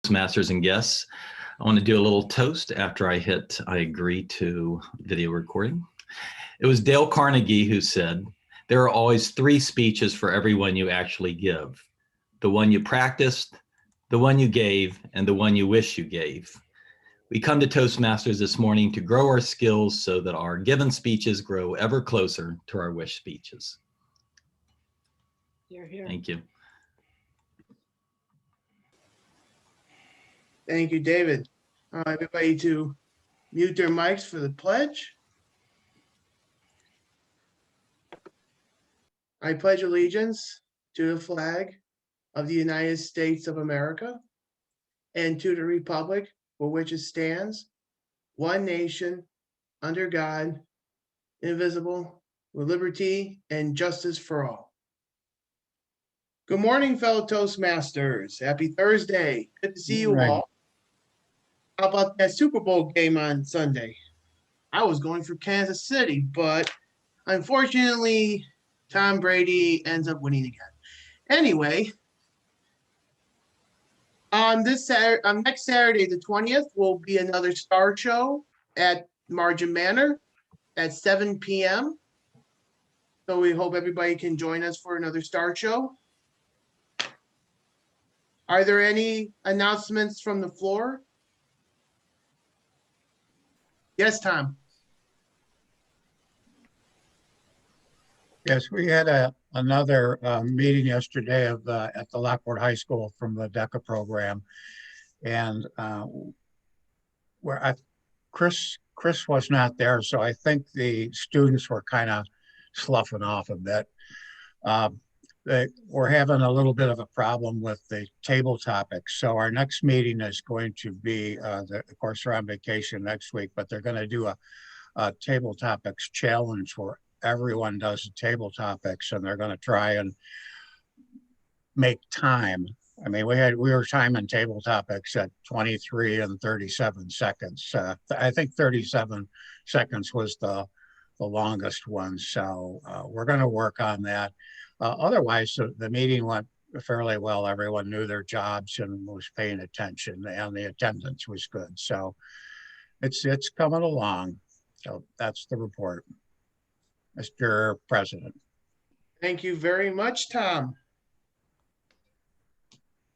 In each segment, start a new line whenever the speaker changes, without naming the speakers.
Toastmasters and guests. I want to do a little toast after I agree to video recording. It was Dale Carnegie who said, there are always 3 speeches for every one you actually give. The one you practiced, the one you gave, and the one you wish you gave. We come to Toastmasters this morning to grow our skills so that our given speeches grow ever closer to our wish speeches.
You're here.
Thank you.
Thank you, David. Everybody to mute their mics for the pledge. I pledge allegiance to the flag of the United States of America and to the republic for which it stands, one nation, under God, indivisible, with liberty and justice for all. Good morning, fellow Toastmasters. Happy Thursday. Good to see you all. How about that Super Bowl game on Sunday? I was going for Kansas City, but unfortunately, Tom Brady ends up winning again. Anyway, next Saturday, the 20th, will be another star show at Margin Manor at 7 p.m. So we hope everybody can join us for another star show. Are there any announcements from the floor? Yes, Tom.
Yes, we had another meeting yesterday at the Lockport High School from the DECA program, and Chris was not there, so I think the students were kind of sloughing off a bit. We're having a little bit of a problem with the table topics, so our next meeting is going to be, of course, they're on vacation next week, but they're going to do a table topics challenge where everyone does the table topics, and they're going to try and make time. I mean, we were timing table topics at 23 and 37 seconds. I think 37 seconds was the longest one. So we're going to work on that. Otherwise, the meeting went fairly well. Everyone knew their jobs and was paying attention, and the attendance was good. So it's coming along. So that's the report, Mr. President.
Thank you very much, Tom.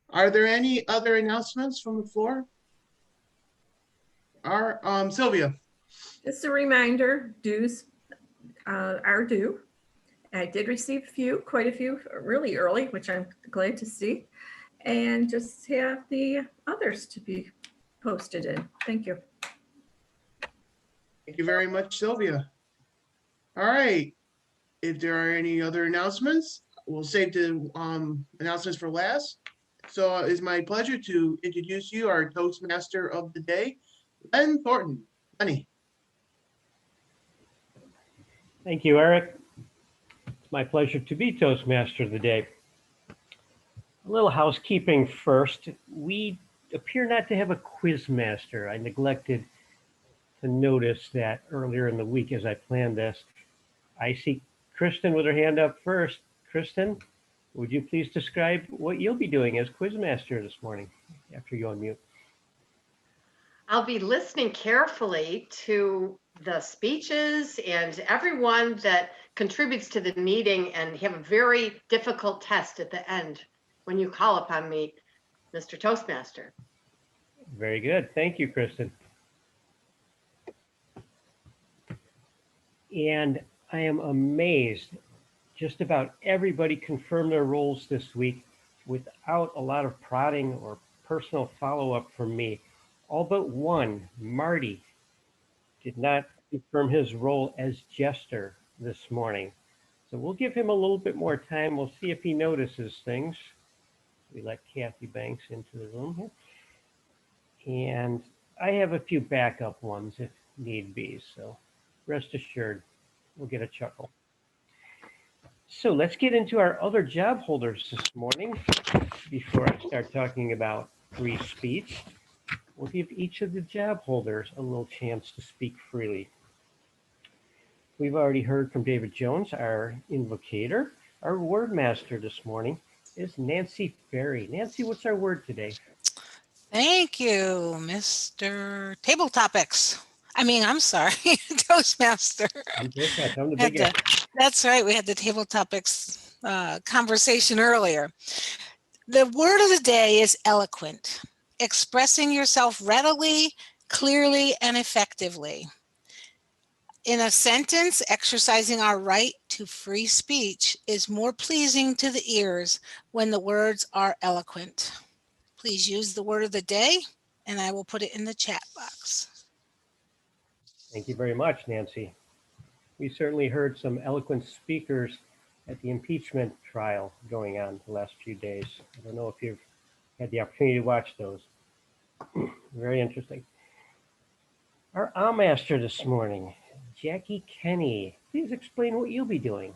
Are there any other announcements from the floor? Sylvia.
Just a reminder, dues are due. I did receive quite a few really early, which I'm glad to see, and just have the others to be posted in. Thank you.
Thank you very much, Sylvia. All right. If there are any other announcements, we'll save the announcements for last. So it's my pleasure to introduce you, our Toastmaster of the day, Len Thornton. Lenny.
Thank you, Eric. It's my pleasure to be Toastmaster of the day. A little housekeeping first. We appear not to have a quiz master. I neglected to notice that earlier in the week as I planned this. I see Kristen with her hand up first. Kristen, would you please describe what you'll be doing as quizmaster this morning after you unmute?
I'll be listening carefully to the speeches and everyone that contributes to the meeting, and have a very difficult test at the end when you call upon me, Mr. Toastmaster.
Very good. Thank you, Kristen. And I am amazed. Just about everybody confirmed their roles this week without a lot of prodding or personal follow-up from me. All but one, Marty, did not confirm his role as jester this morning. So we'll give him a little bit more time. We'll see if he notices things. We let Kathy Banks into the room here. And I have a few backup ones if need be. So rest assured, we'll get a chuckle. So let's get into our other job holders this morning. Before I start talking about free speech, we'll give each of the job holders a little chance to speak freely. We've already heard from David Jones, our invocator. Our word master this morning is Nancy Ferry. Nancy, what's our word today?
Thank you, Mr. Table Topics. I'm sorry, Toastmaster.
I'm Toastmaster. I'm the
Had
big guy.
That's right. We had the Table Topics conversation earlier. The word of the day is eloquent, expressing yourself readily, clearly, and effectively. In a sentence, exercising our right to free speech is more pleasing to the ears when the words are eloquent. Please use the word of the day, and I will put it in the chat box.
Thank you very much, Nancy. We certainly heard some eloquent speakers at the impeachment trial going on the last few days. I don't know if you've had the opportunity to watch those. Very interesting. Our master this morning, Jackie Kenny. Please explain what you'll be doing.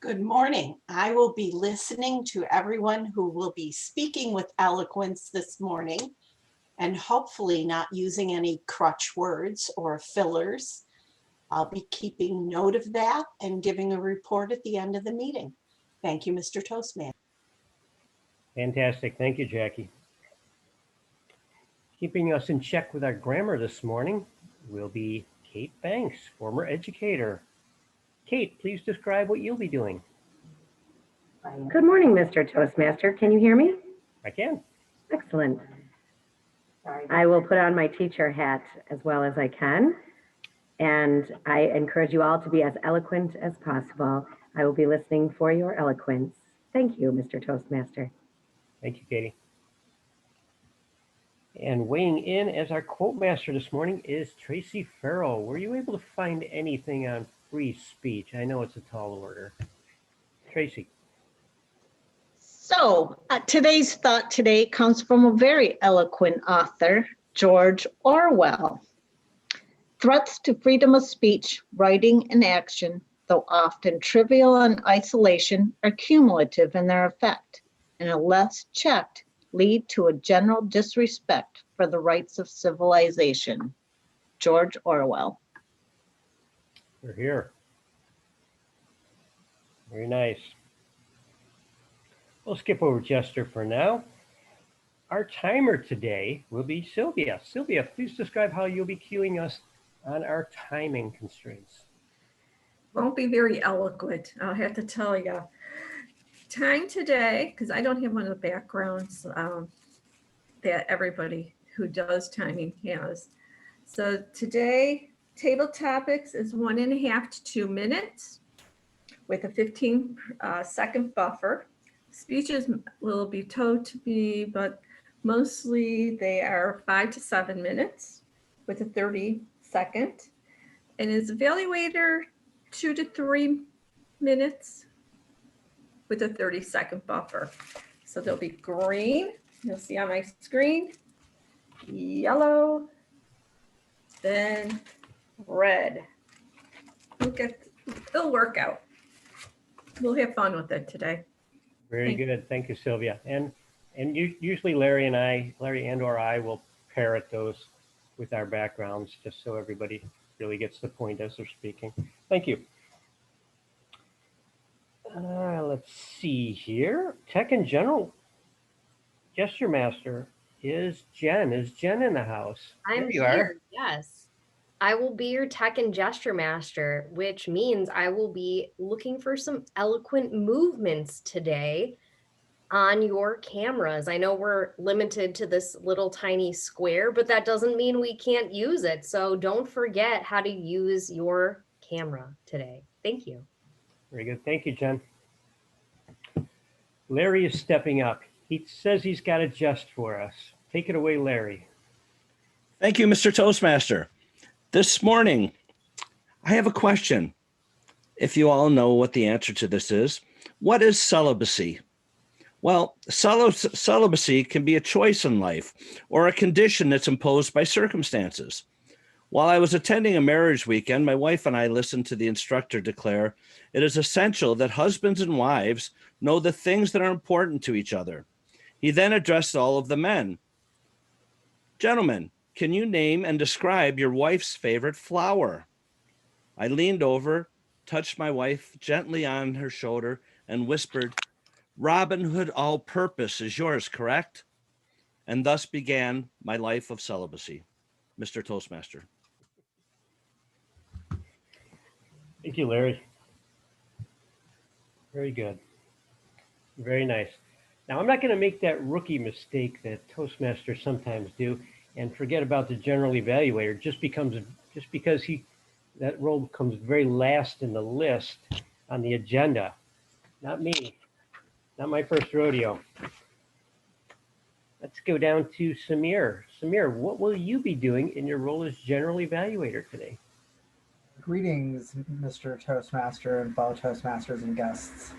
Good morning. I will be listening to everyone who will be speaking with eloquence this morning, and hopefully not using any crutch words or fillers. I'll be keeping note of that and giving a report at the end of the meeting. Thank you, Mr. Toastmaster.
Fantastic. Thank you, Jackie. Keeping us in check with our grammar this morning will be Kate Banks, former educator. Kate, please describe what you'll be doing.
Good morning, Mr. Toastmaster. Can you hear me?
I can.
Excellent. I will put on my teacher hat as well as I can. And I encourage you all to be as eloquent as possible. I will be listening for your eloquence. Thank you, Mr. Toastmaster.
Thank you, Katie. And weighing in as our quote master this morning is Tracy Farrell. Were you able to find anything on free speech? I know it's a tall order. Tracy.
So today's thought today comes from a very eloquent author, George Orwell. Threats to freedom of speech, writing, and action, though often trivial in isolation, are cumulative in their effect, and unless checked, lead to a general disrespect for the rights of civilization. George Orwell.
We're here. Very nice. We'll skip over Jester for now. Our timer today will be Sylvia. Sylvia, please describe how you'll be cueing us on our timing constraints.
Won't be very eloquent, I'll have to tell you. Time today, because I don't have one of the backgrounds that everybody who does timing has. So today, table topics is 1.5 to 2 minutes with a 15-second buffer. Speeches will be told to be, but mostly they are 5 to 7 minutes with a 30-second. And is Evaluator 2 to 3 minutes with a 30-second buffer. So there'll be green, you'll see on my screen, yellow, then red. It'll work out. We'll have fun with it today.
Very good. Thank you, Sylvia. And usually Larry and or I will parrot those with our backgrounds just so everybody really gets the point as they're speaking. Thank you. Let's see here. Tech in general. Gesture Master is Jen. Is Jen in the house?
I'm
there you
here.
are.
Yes. I will be your tech and gesture master, which means I will be looking for some eloquent movements today on your cameras. I know we're limited to this little tiny square, but that doesn't mean we can't use it. So don't forget how to use your camera today. Thank you.
Very good. Thank you, Jen. Larry is stepping up. He says he's got a jest for us. Take it away, Larry.
Thank you, Mr. Toastmaster. This morning, I have a question. If you all know what the answer to this is, what is celibacy? Well, celibacy can be a choice in life or a condition that's imposed by circumstances. While I was attending a marriage weekend, my wife and I listened to the instructor declare, it is essential that husbands and wives know the things that are important to each other. He then addressed all of the men. Gentlemen, can you name and describe your wife's favorite flower? I leaned over, touched my wife gently on her shoulder, and whispered, Robin Hood All-Purpose is yours, correct? and thus began my life of celibacy. Mr. Toastmaster.
Thank you, Larry. Very good. Very nice. Now, I'm not going to make that rookie mistake that Toastmasters sometimes do and forget about the general evaluator just because that role comes very last in the list on the agenda. Not me. Not my first rodeo. Let's go down to Samir. Samir, what will you be doing in your role as general evaluator today?
Greetings, Mr. Toastmaster and fellow Toastmasters and guests.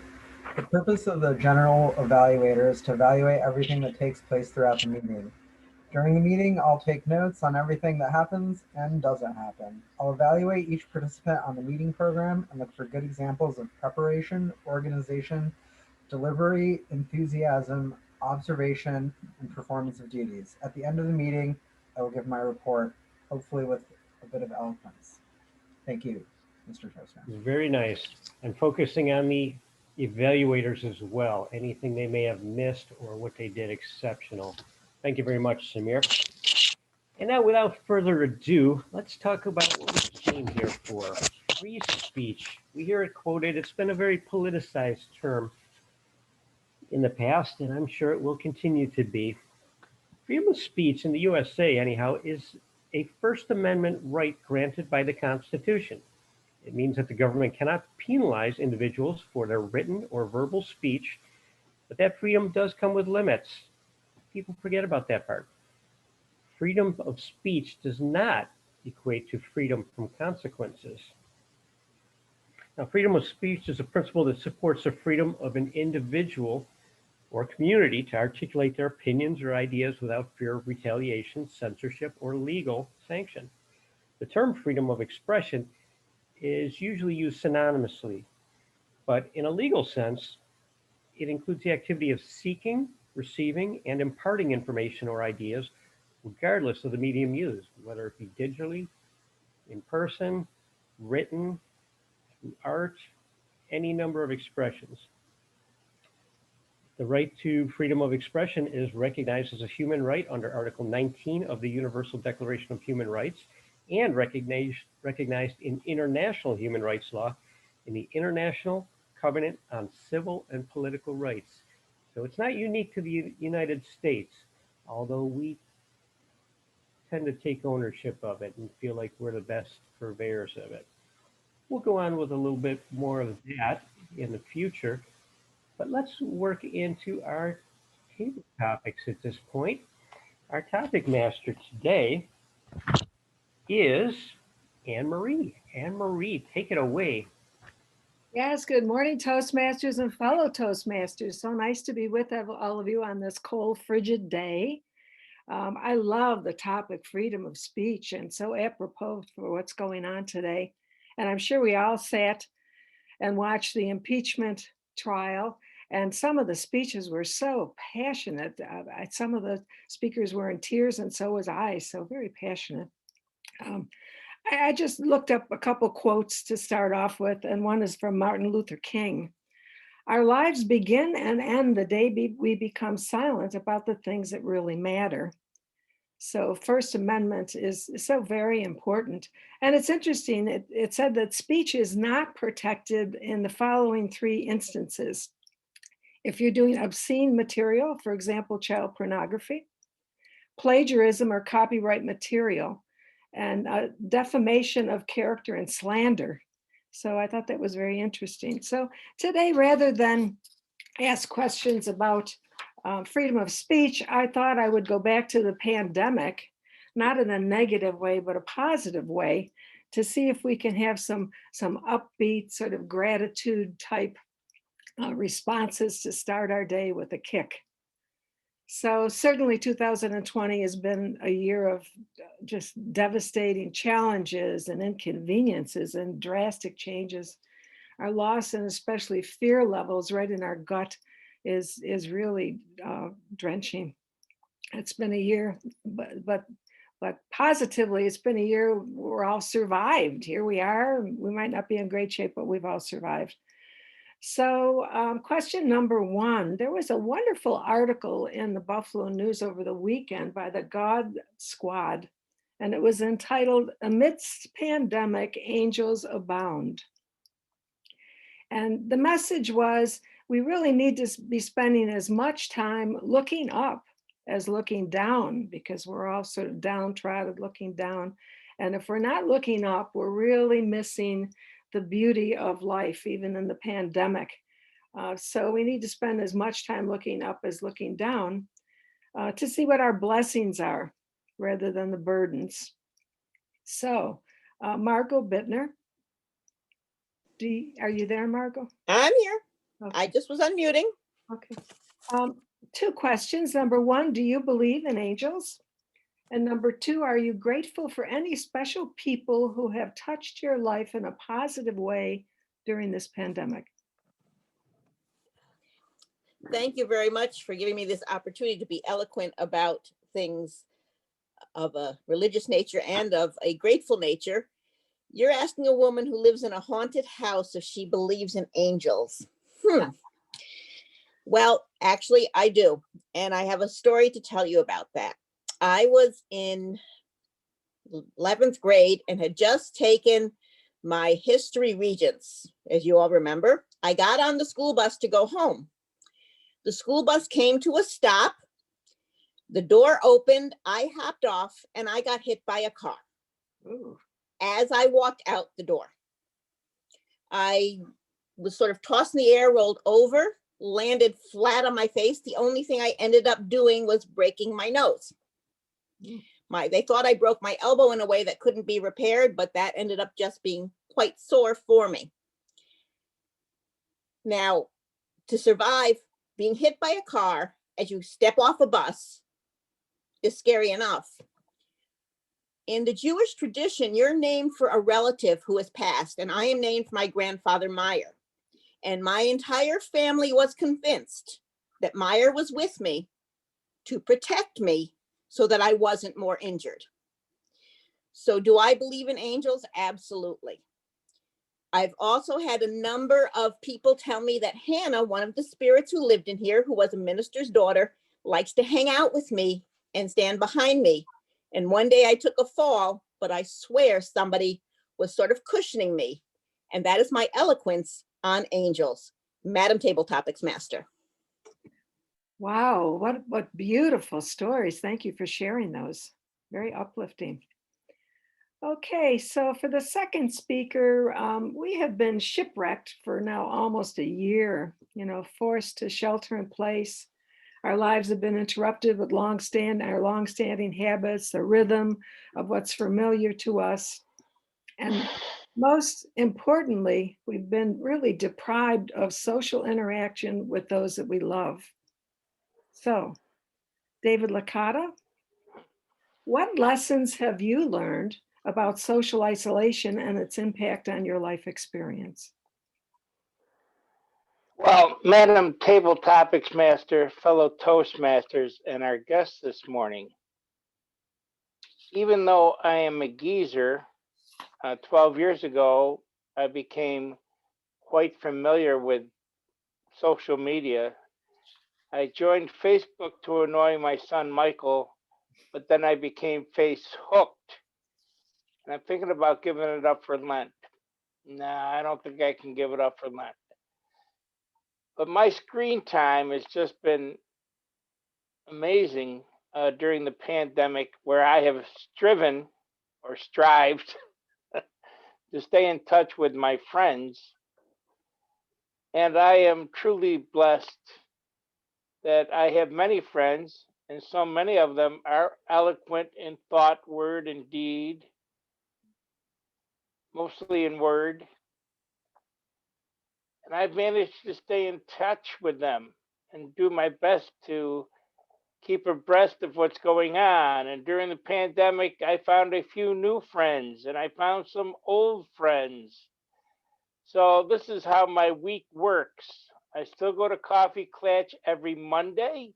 The purpose of the general evaluator is to evaluate everything that takes place throughout the meeting. During the meeting, I'll take notes on everything that happens and doesn't happen. I'll evaluate each participant on the meeting program and look for good examples of preparation, organization, delivery, enthusiasm, observation, and performance of duties. At the end of the meeting, I will give my report, hopefully with a bit of eloquence. Thank you, Mr. Toastmaster.
Very nice. And focusing on the evaluators as well, anything they may have missed or what they did exceptional. Thank you very much, Samir. And now, without further ado, let's talk about what we came here for. Free speech. We hear it quoted. It's been a very politicized term in the past, and I'm sure it will continue to be. Freedom of speech in the USA, anyhow, is a First Amendment right granted by the Constitution. It means that the government cannot penalize individuals for their written or verbal speech, but that freedom does come with limits. People forget about that part. Freedom of speech does not equate to freedom from consequences. Now, freedom of speech is a principle that supports the freedom of an individual or community to articulate their opinions or ideas without fear of retaliation, censorship, or legal sanction. The term freedom of expression is usually used synonymously, but in a legal sense, it includes the activity of seeking, receiving, and imparting information or ideas, regardless of the medium used, whether it be digitally, in person, written, through art, any number of expressions. The right to freedom of expression is recognized as a human right under Article 19 of the Universal Declaration of Human Rights and recognized in international human rights law in the International Covenant on Civil and Political Rights. So it's not unique to the United States, although we tend to take ownership of it and feel like we're the best purveyors of it. We'll go on with a little bit more of that in the future, but let's work into our table topics at this point. Our topic master today is Anne-Marie. Anne-Marie, take it away.
Yes, good morning, Toastmasters and fellow Toastmasters. So nice to be with all of you on this cold, frigid day. I love the topic freedom of speech and so apropos for what's going on today. And I'm sure we all sat and watched the impeachment trial, and some of the speeches were so passionate. Some of the speakers were in tears, and so was I, so very passionate. I just looked up a couple quotes to start off with, and one is from Martin Luther King. Our lives begin and end the day we become silent about the things that really matter. So First Amendment is so very important. And it's interesting, it said that speech is not protected in the following three instances. If you're doing obscene material, for example, child pornography, plagiarism or copyright material, and defamation of character and slander. So I thought that was very interesting. So today, rather than ask questions about freedom of speech, I thought I would go back to the pandemic, not in a negative way, but a positive way, to see if we can have some upbeat sort of gratitude type responses to start our day with a kick. So certainly 2020 has been a year of just devastating challenges and inconveniences and drastic changes. Our loss and especially fear levels right in our gut is really drenching. It's been a year, but positively, it's been a year we're all survived. Here we are. We might not be in great shape, but we've all survived. So question number one, there was a wonderful article in the Buffalo News over the weekend by the God Squad, and it was entitled, "Amidst Pandemic, Angels Abound." And the message was, we really need to be spending as much time looking up as looking down, because we're all sort of downtrodden looking down. And if we're not looking up, we're really missing the beauty of life, even in the pandemic. So we need to spend as much time looking up as looking down to see what our blessings are rather than the burdens. So Margot Bittner, are you there, Margot?
I'm here.
Okay.
I just was unmuting.
Okay. Two questions. Number one, do you believe in angels? And number two, are you grateful for any special people who have touched your life in a positive way during this pandemic?
Thank you very much for giving me this opportunity to be eloquent about things of a religious nature and of a grateful nature. You're asking a woman who lives in a haunted house if she believes in angels. Well, actually, I do. And I have a story to tell you about that. I was in 11th grade and had just taken my history regents, as you all remember. I got on the school bus to go home. The school bus came to a stop. The door opened, I hopped off, and I got hit by a car.
Ooh.
As I walked out the door. I was sort of tossed in the air, rolled over, landed flat on my face. The only thing I ended up doing was breaking my nose. They thought I broke my elbow in a way that couldn't be repaired, but that ended up just being quite sore for me. Now, to survive being hit by a car as you step off a bus is scary enough. In the Jewish tradition, you're named for a relative who has passed, and I am named for my grandfather, MAIRE. And my entire family was convinced that MAIRE was with me to protect me so that I wasn't more injured. So do I believe in angels? Absolutely. I've also had a number of people tell me that Hannah, one of the spirits who lived in here, who was a minister's daughter, likes to hang out with me and stand behind me. And one day I took a fall, but I swear somebody was sort of cushioning me. And that is my eloquence on angels. Madam Table Topics Master.
Wow, what beautiful stories. Thank you for sharing those. Very uplifting. Okay, so for the second speaker, we have been shipwrecked for now almost a year, forced to shelter in place. Our lives have been interrupted with our longstanding habits, the rhythm of what's familiar to us. And most importantly, we've been really deprived of social interaction with those that we love. So, David Licata, what lessons have you learned about social isolation and its impact on your life experience?
Well, Madam Table Topics Master, fellow Toastmasters, and our guests this morning, even though I am a geezer, 12 years ago, I became quite familiar with social media. I joined Facebook to annoy my son, Michael, but then I became face hooked. And I'm thinking about giving it up for Lent. Nah, I don't think I can give it up for Lent. But my screen time has just been amazing during the pandemic, where I have striven or strived to stay in touch with my friends. And I am truly blessed that I have many friends, and so many of them are eloquent in thought, word, and deed, mostly in word. And I've managed to stay in touch with them and do my best to keep abreast of what's going on. And during the pandemic, I found a few new friends and I found some old friends. So this is how my week works. I still go to Coffee Clatch every Monday.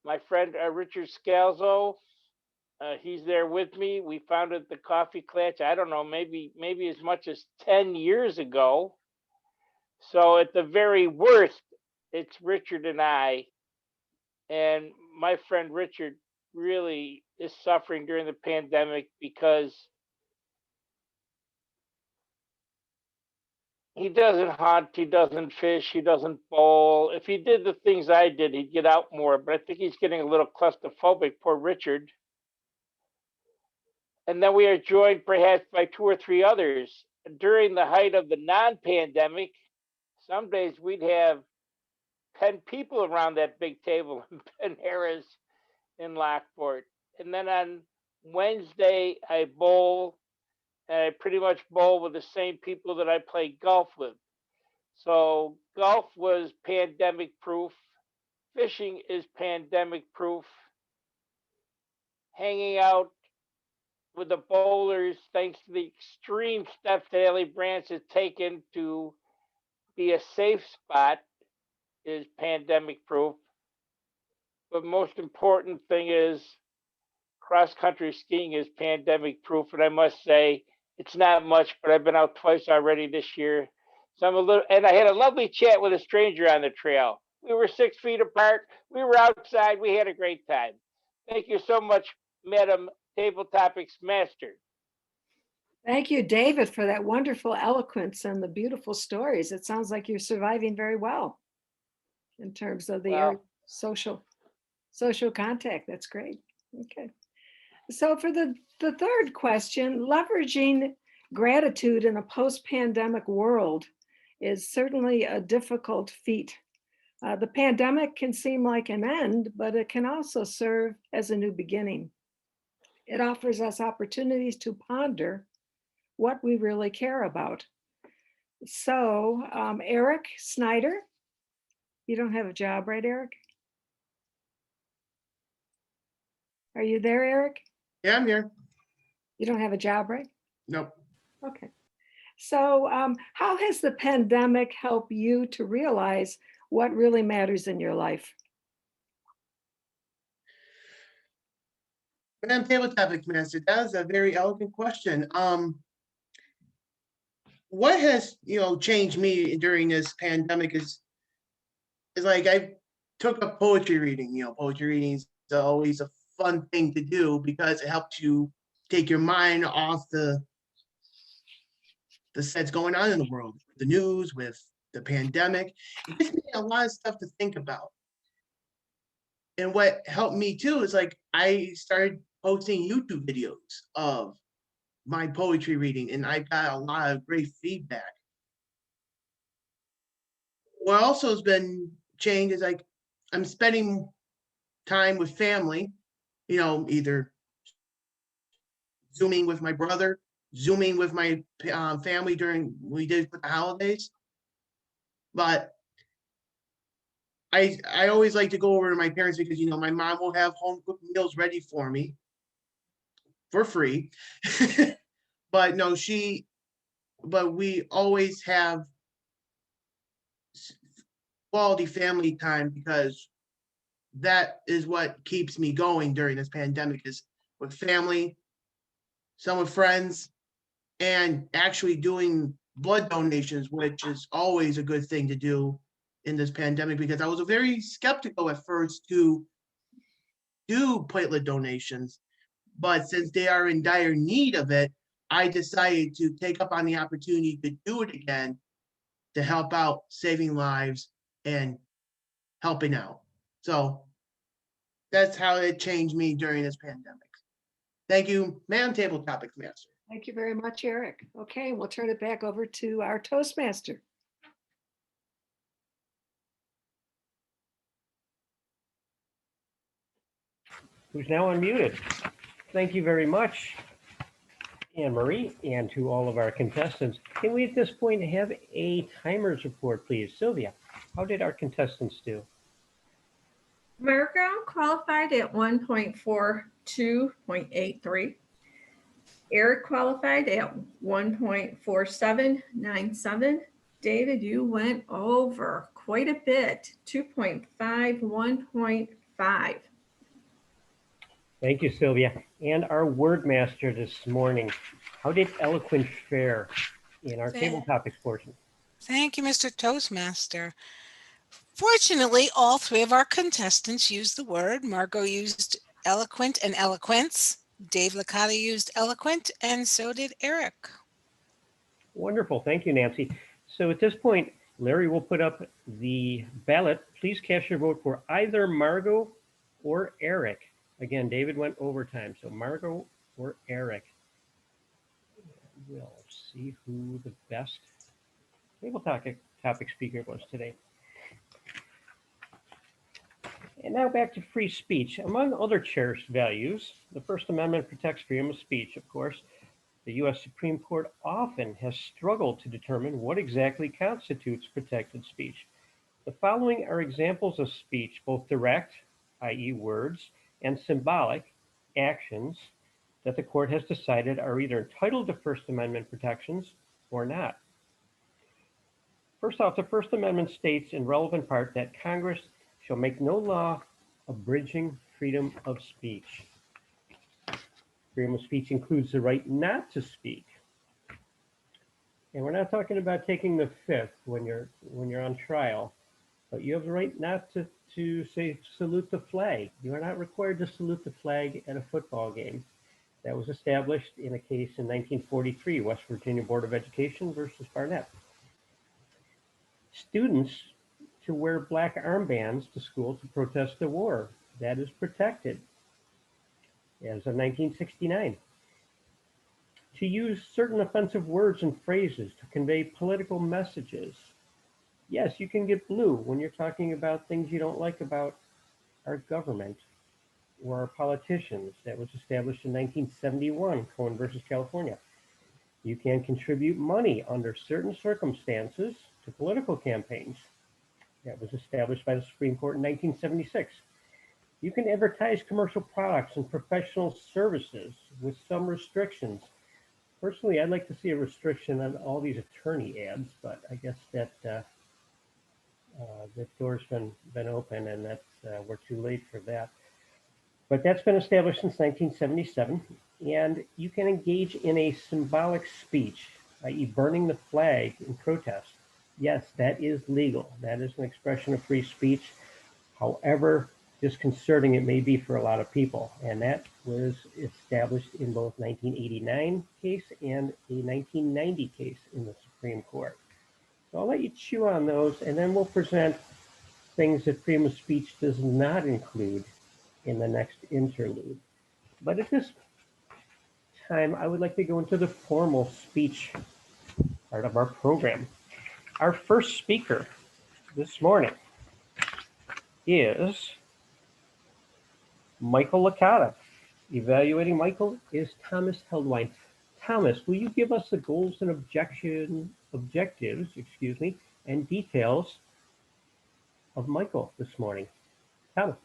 My friend Richard Scalzo, he's there with me. We founded the Coffee Clatch, I don't know, maybe as much as 10 years ago. So at the very worst, it's Richard and I. And my friend Richard really is suffering during the pandemic because he doesn't hunt, he doesn't fish, he doesn't bowl. If he did the things I did, he'd get out more. But I think he's getting a little claustrophobic, poor Richard. And then we are joined perhaps by 2 or 3 others. During the height of the non-pandemic, some days we'd have 10 people around that big table in Ben Harris in Lockport. And then on Wednesday, I bowl, and I pretty much bowl with the same people that I play golf with. So golf was pandemic proof. Fishing is pandemic proof. Hanging out with the bowlers, thanks to the extreme steps that Ellie Branch has taken to be a safe spot, is pandemic proof. But most important thing is cross-country skiing is pandemic proof. And I must say, it's not much, but I've been out twice already this year. So I'm a little, and I had a lovely chat with a stranger on the trail. We were 6 feet apart. We were outside. We had a great time. Thank you so much, Madam Table Topics Master.
Thank you, David, for that wonderful eloquence and the beautiful stories. It sounds like you're surviving very well in terms of the social contact. That's great. Okay. So for the third question, leveraging gratitude in a post-pandemic world is certainly a difficult feat. The pandemic can seem like an end, but it can also serve as a new beginning. It offers us opportunities to ponder what we really care about. So, Eric Snyder, you don't have a job, right, Eric? Are you there, Eric?
Yeah, I'm here.
You don't have a job, right?
Nope.
Okay. So how has the pandemic helped you to realize what really matters in your life?
Madam Table Topics Master, that is a very elegant question. What has changed me during this pandemic is like I took up poetry reading. Poetry reading is always a fun thing to do because it helps you take your mind off the sets going on in the world, the news, with the pandemic. It gives me a lot of stuff to think about. And what helped me too is like I started posting YouTube videos of my poetry reading, and I got a lot of great feedback. What also has been changed is like I'm spending time with family, either Zooming with my brother, Zooming with my family during we did with the holidays. But I always like to go over to my parents because my mom will have home cooked meals ready for me for free. But no, but we always have quality family time because that is what keeps me going during this pandemic, is with family, some with friends, and actually doing blood donations, which is always a good thing to do in this pandemic, because I was very skeptical at first to do platelet donations, but since they are in dire need of it, I decided to take up on the opportunity to do it again to help out saving lives and helping out. So that's how it changed me during this pandemic. Thank you, Madam Table Topics Master.
Thank you very much, Eric. Okay, we'll turn it back over to our Toastmaster.
Who's now unmuted. Thank you very much, Anne-Marie, and to all of our contestants. Can we at this point have a timers report, please? Sylvia, how did our contestants do?
Margo qualified at 1.42.83. Eric qualified at 1.4797. David, you went over quite a bit, 2.51.5.
Thank you, Sylvia. And our word master this morning, how did eloquent fare in our table topics portion?
Thank you, Mr. Toastmaster. Fortunately, all three of our contestants used the word. Margot used eloquent and eloquence. Dave Licata used eloquent, and so did Eric.
Wonderful. Thank you, Nancy. So at this point, Larry will put up the ballot. Please cast your vote for either Margot or Eric. Again, David went overtime, so Margot or Eric. We'll see who the best table topic speaker was today. And now back to free speech. Among other cherished values, the First Amendment protects freedom of speech, of course. The U.S. Supreme Court often has struggled to determine what exactly constitutes protected speech. The following are examples of speech, both direct, i.e. words, and symbolic, actions, that the court has decided are either entitled to First Amendment protections or not. First off, the First Amendment states in relevant part that Congress shall make no law abridging freedom of speech. Freedom of speech includes the right not to speak. And we're not talking about taking the fifth when you're on trial, but you have the right not to say salute the flag. You are not required to salute the flag at a football game. That was established in a case in 1943, West Virginia Board of Education versus Barnett. Students to wear black armbands to school to protest the war. That is protected as of 1969. To use certain offensive words and phrases to convey political messages. Yes, you can get blue when you're talking about things you don't like about our government or our politicians. That was established in 1971, Cohen versus California. You can contribute money under certain circumstances to political campaigns. That was established by the Supreme Court in 1976. You can advertise commercial products and professional services with some restrictions. Personally, I'd like to see a restriction on all these attorney ads, but I guess that the door's been open, and that's we're too late for that. But that's been established since 1977, and you can engage in a symbolic speech, i.e. burning the flag in protest. Yes, that is legal. That is an expression of free speech. However disconcerting it may be for a lot of people. And that was established in both 1989 case and a 1990 case in the Supreme Court. So I'll let you chew on those, and then we'll present things that freedom of speech does not include in the next interlude. But at this time, I would like to go into the formal speech part of our program. Our first speaker this morning is Michael Licata. Evaluating Michael is Thomas Heldwine. Thomas, will you give us the goals and objectives, and details of Michael this morning? Thomas.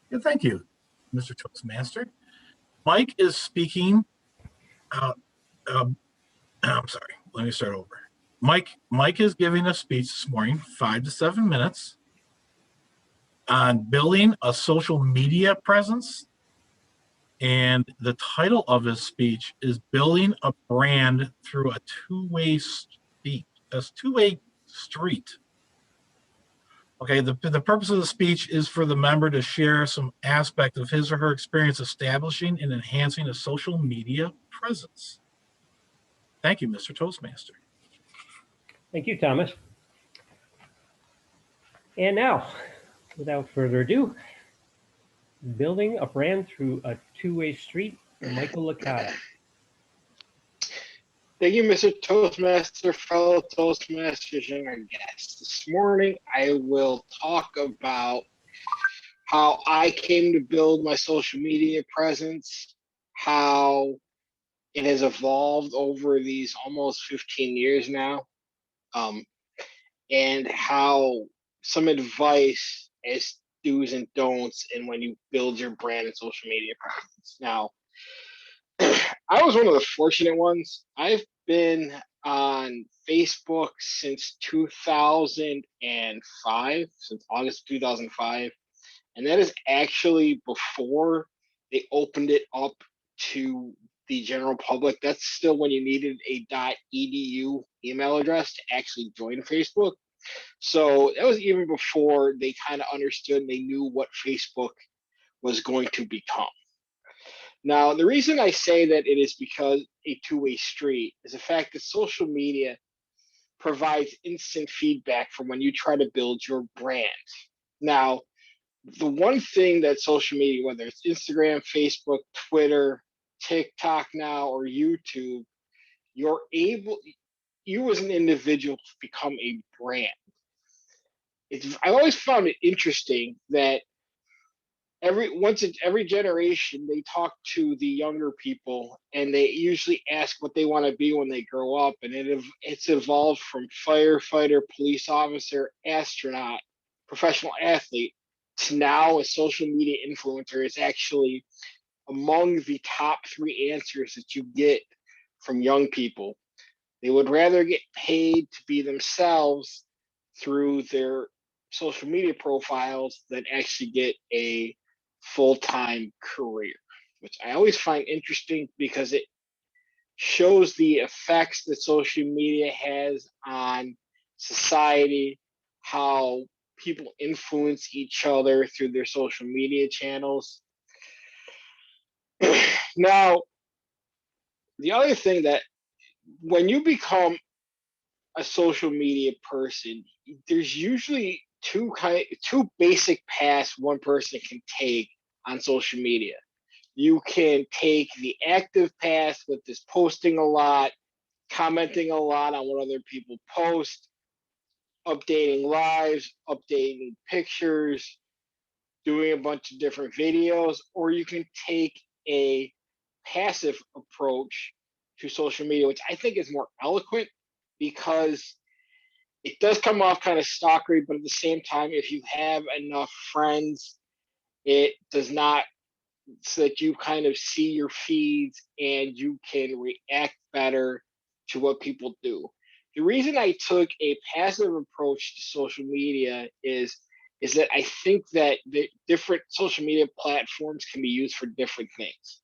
Yeah, thank you, Mr. Toastmaster. Mike is speaking. I'm sorry. Let me start over. Mike is giving a speech this morning, 5 to 7 minutes, on building a social media presence. And the title of his speech is Building a Brand Through a Two-Way Street. Okay, the purpose of the speech is for the member to share some aspect of his or her experience establishing and enhancing a social media presence. Thank you, Mr. Toastmaster.
Thank you, Thomas. And now, without further ado, building a brand through a two-way street, Michael Licata.
Thank you, Mr. Toastmaster, fellow Toastmasters, and our guests. This morning, I will talk about how I came to build my social media presence, how it has evolved over these almost 15 years now, and how some advice as do's and don'ts and when you build your brand and social media presence. Now, I was one of the fortunate ones. I've been on Facebook since 2005, since August 2005. And that is actually before they opened it up to the general public. That's still when you needed a .edu email address to actually join Facebook. So that was even before they kind of understood and they knew what Facebook was going to become. Now, the reason I say that it is because a two-way street is the fact that social media provides instant feedback from when you try to build your brand. Now, the one thing that social media, whether it's Instagram, Facebook, Twitter, TikTok now, or YouTube, you as an individual become a brand. I always found it interesting that every generation they talk to the younger people and they usually ask what they want to be when they grow up, and it's evolved from firefighter, police officer, astronaut, professional athlete to now a social media influencer is actually among the top 3 answers that you get from young people. They would rather get paid to be themselves through their social media profiles than actually get a full-time career, which I always find interesting because it shows the effects that social media has on society, how people influence each other through their social media channels. Now, the other thing that when you become a social media person, there's usually two basic paths one person can take on social media. You can take the active path with this posting a lot, commenting a lot on what other people post, updating lives, updating pictures, doing a bunch of different videos, or you can take a passive approach to social media, which I think is more eloquent because it does come off kind of stalkery, but at the same time, if you have enough friends, it does not, so that you kind of see your feeds and you can react better to what people do. The reason I took a passive approach to social media is that I think that the different social media platforms can be used for different things.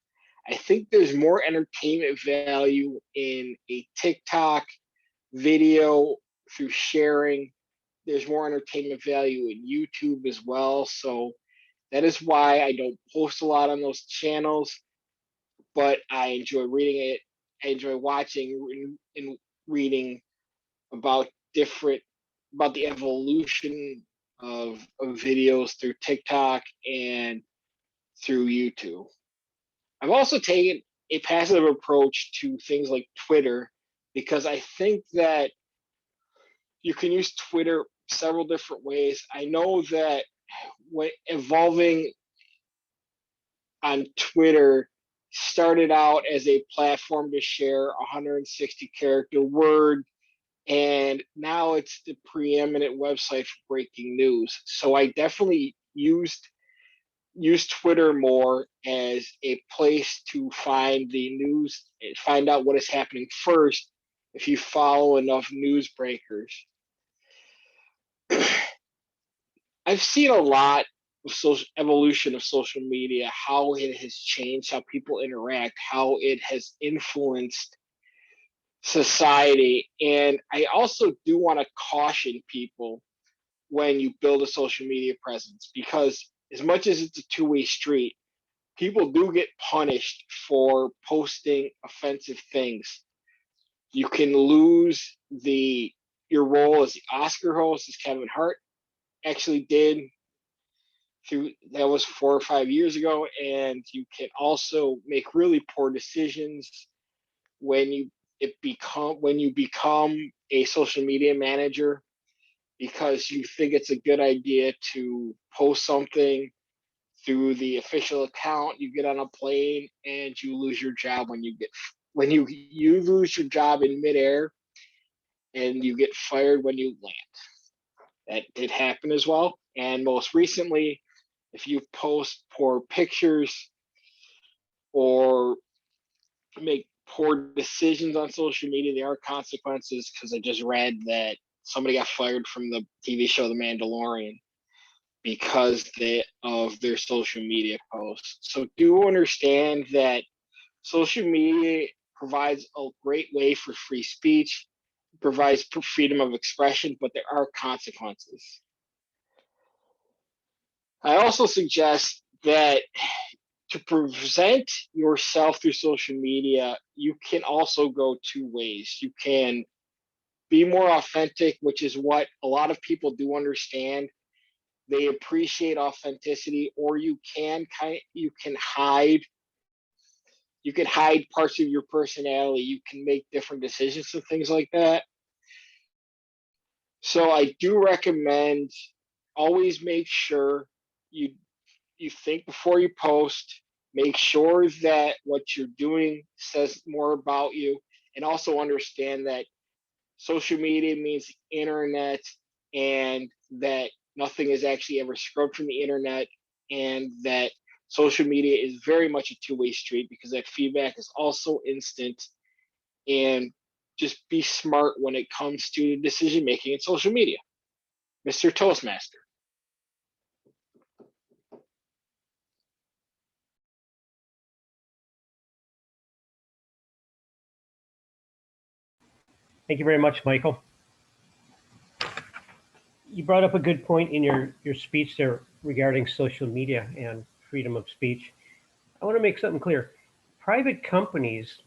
I think there's more entertainment value in a TikTok video through sharing. There's more entertainment value in YouTube as well. So that is why I don't post a lot on those channels, but I enjoy reading it. I enjoy watching and reading about the evolution of videos through TikTok and through YouTube. I've also taken a passive approach to things like Twitter because I think that you can use Twitter several different ways. I know that when evolving on Twitter started out as a platform to share 160 character word, and now it's the preeminent website for breaking news. So I definitely use Twitter more as a place to find the news, find out what is happening first if you follow enough news breakers. I've seen a lot of evolution of social media, how it has changed how people interact, how it has influenced society. And I also do want to caution people when you build a social media presence, because as much as it's a two-way street, people do get punished for posting offensive things. You can lose your role as the Oscar host, as Kevin Hart actually did. That was 4 or 5 years ago, and you can also make really poor decisions when you become a social media manager, because you think it's a good idea to post something through the official account. You get on a plane and you lose your job when you lose your job in midair, and you get fired when you land. That did happen as well. And most recently, if you post poor pictures or make poor decisions on social media, there are consequences, because I just read that somebody got fired from the TV show The Mandalorian because of their social media posts. So do understand that social media provides a great way for free speech, provides freedom of expression, but there are consequences. I also suggest that to present yourself through social media, you can also go two ways. You can be more authentic, which is what a lot of people do understand. They appreciate authenticity, or you can hide parts of your personality. You can make different decisions and things like that. So I do recommend always make sure you think before you post. Make sure that what you're doing says more about you, and also understand that social media means internet, and that nothing is actually ever scrubbed from the internet, and that social media is very much a two-way street, because that feedback is also instant. And just be smart when it comes to decision making in social media. Mr. Toastmaster.
Thank you very much, Michael. You brought up a good point in your speech there regarding social media and freedom of speech. I want to make something clear. Private companies,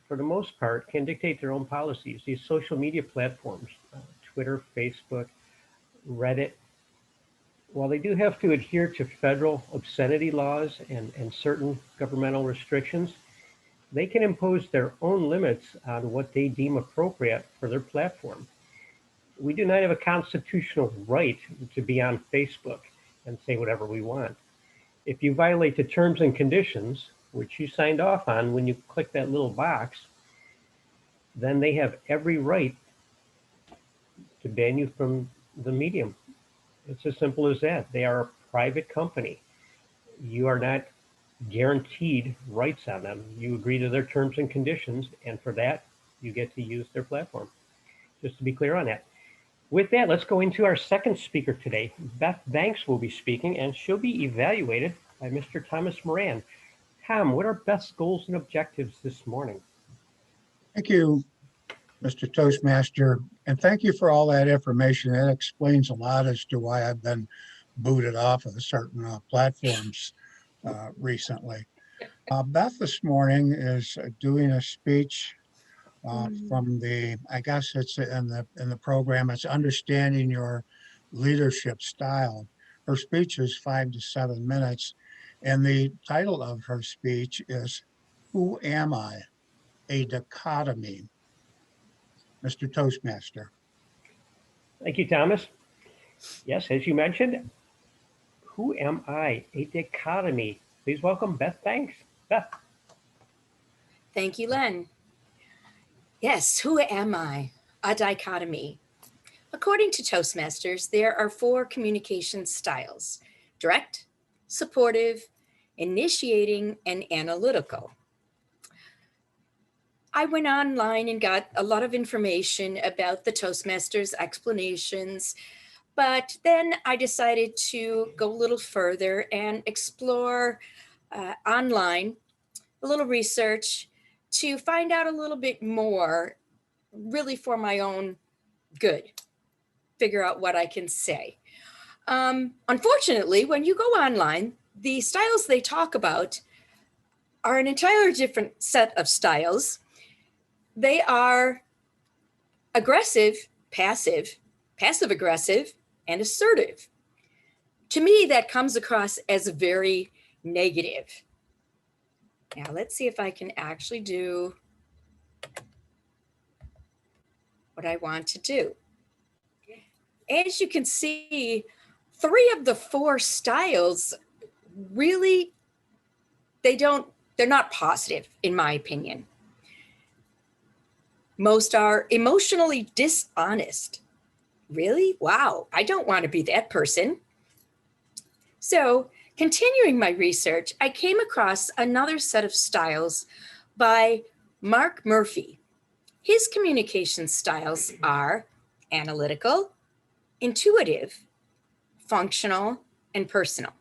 for the most part, can dictate their own policies. These social media platforms, Twitter, Facebook, Reddit, while they do have to adhere to federal obscenity laws and certain governmental restrictions, they can impose their own limits on what they deem appropriate for their platform. We do not have a constitutional right to be on Facebook and say whatever we want. If you violate the terms and conditions, which you signed off on when you click that little box, then they have every right to ban you from the medium. It's as simple as that. They are a private company. You are not guaranteed rights on them. You agree to their terms and conditions, and for that, you get to use their platform. Just to be clear on that. With that, let's go into our second speaker today. Beth Banks will be speaking, and she'll be evaluated by Mr. Thomas Moran. Tom, what are Beth's goals and objectives this morning?
Thank you, Mr. Toastmaster, and thank you for all that information. That explains a lot as to why I've been booted off of certain platforms recently. Beth this morning is doing a speech from the, I guess it's in the program, it's Understanding Your Leadership Style. Her speech is 5 to 7 minutes, and the title of her speech is Who Am I? A Dichotomy. Mr. Toastmaster.
Thank you, Thomas. Yes, as you mentioned, who am I? A dichotomy. Please welcome Beth Banks. Beth.
Thank you, Len. Yes, who am I? A dichotomy. According to Toastmasters, there are 4 communication styles: direct, supportive, initiating, and analytical. I went online and got a lot of information about the Toastmasters explanations, but then I decided to go a little further and explore online, a little research to find out a little bit more, really for my own good, figure out what I can say. Unfortunately, when you go online, the styles they talk about are an entirely different set of styles. They are aggressive, passive, passive-aggressive, and assertive. To me, that comes across as very negative. Now, let's see if I can actually do what I want to do. As you can see, 3 of the 4 styles really, they're not positive, in my opinion. Most are emotionally dishonest. Really? Wow, I don't want to be that person. So, continuing my research, I came across another set of styles by Mark Murphy. His communication styles are analytical, intuitive, functional, and personal.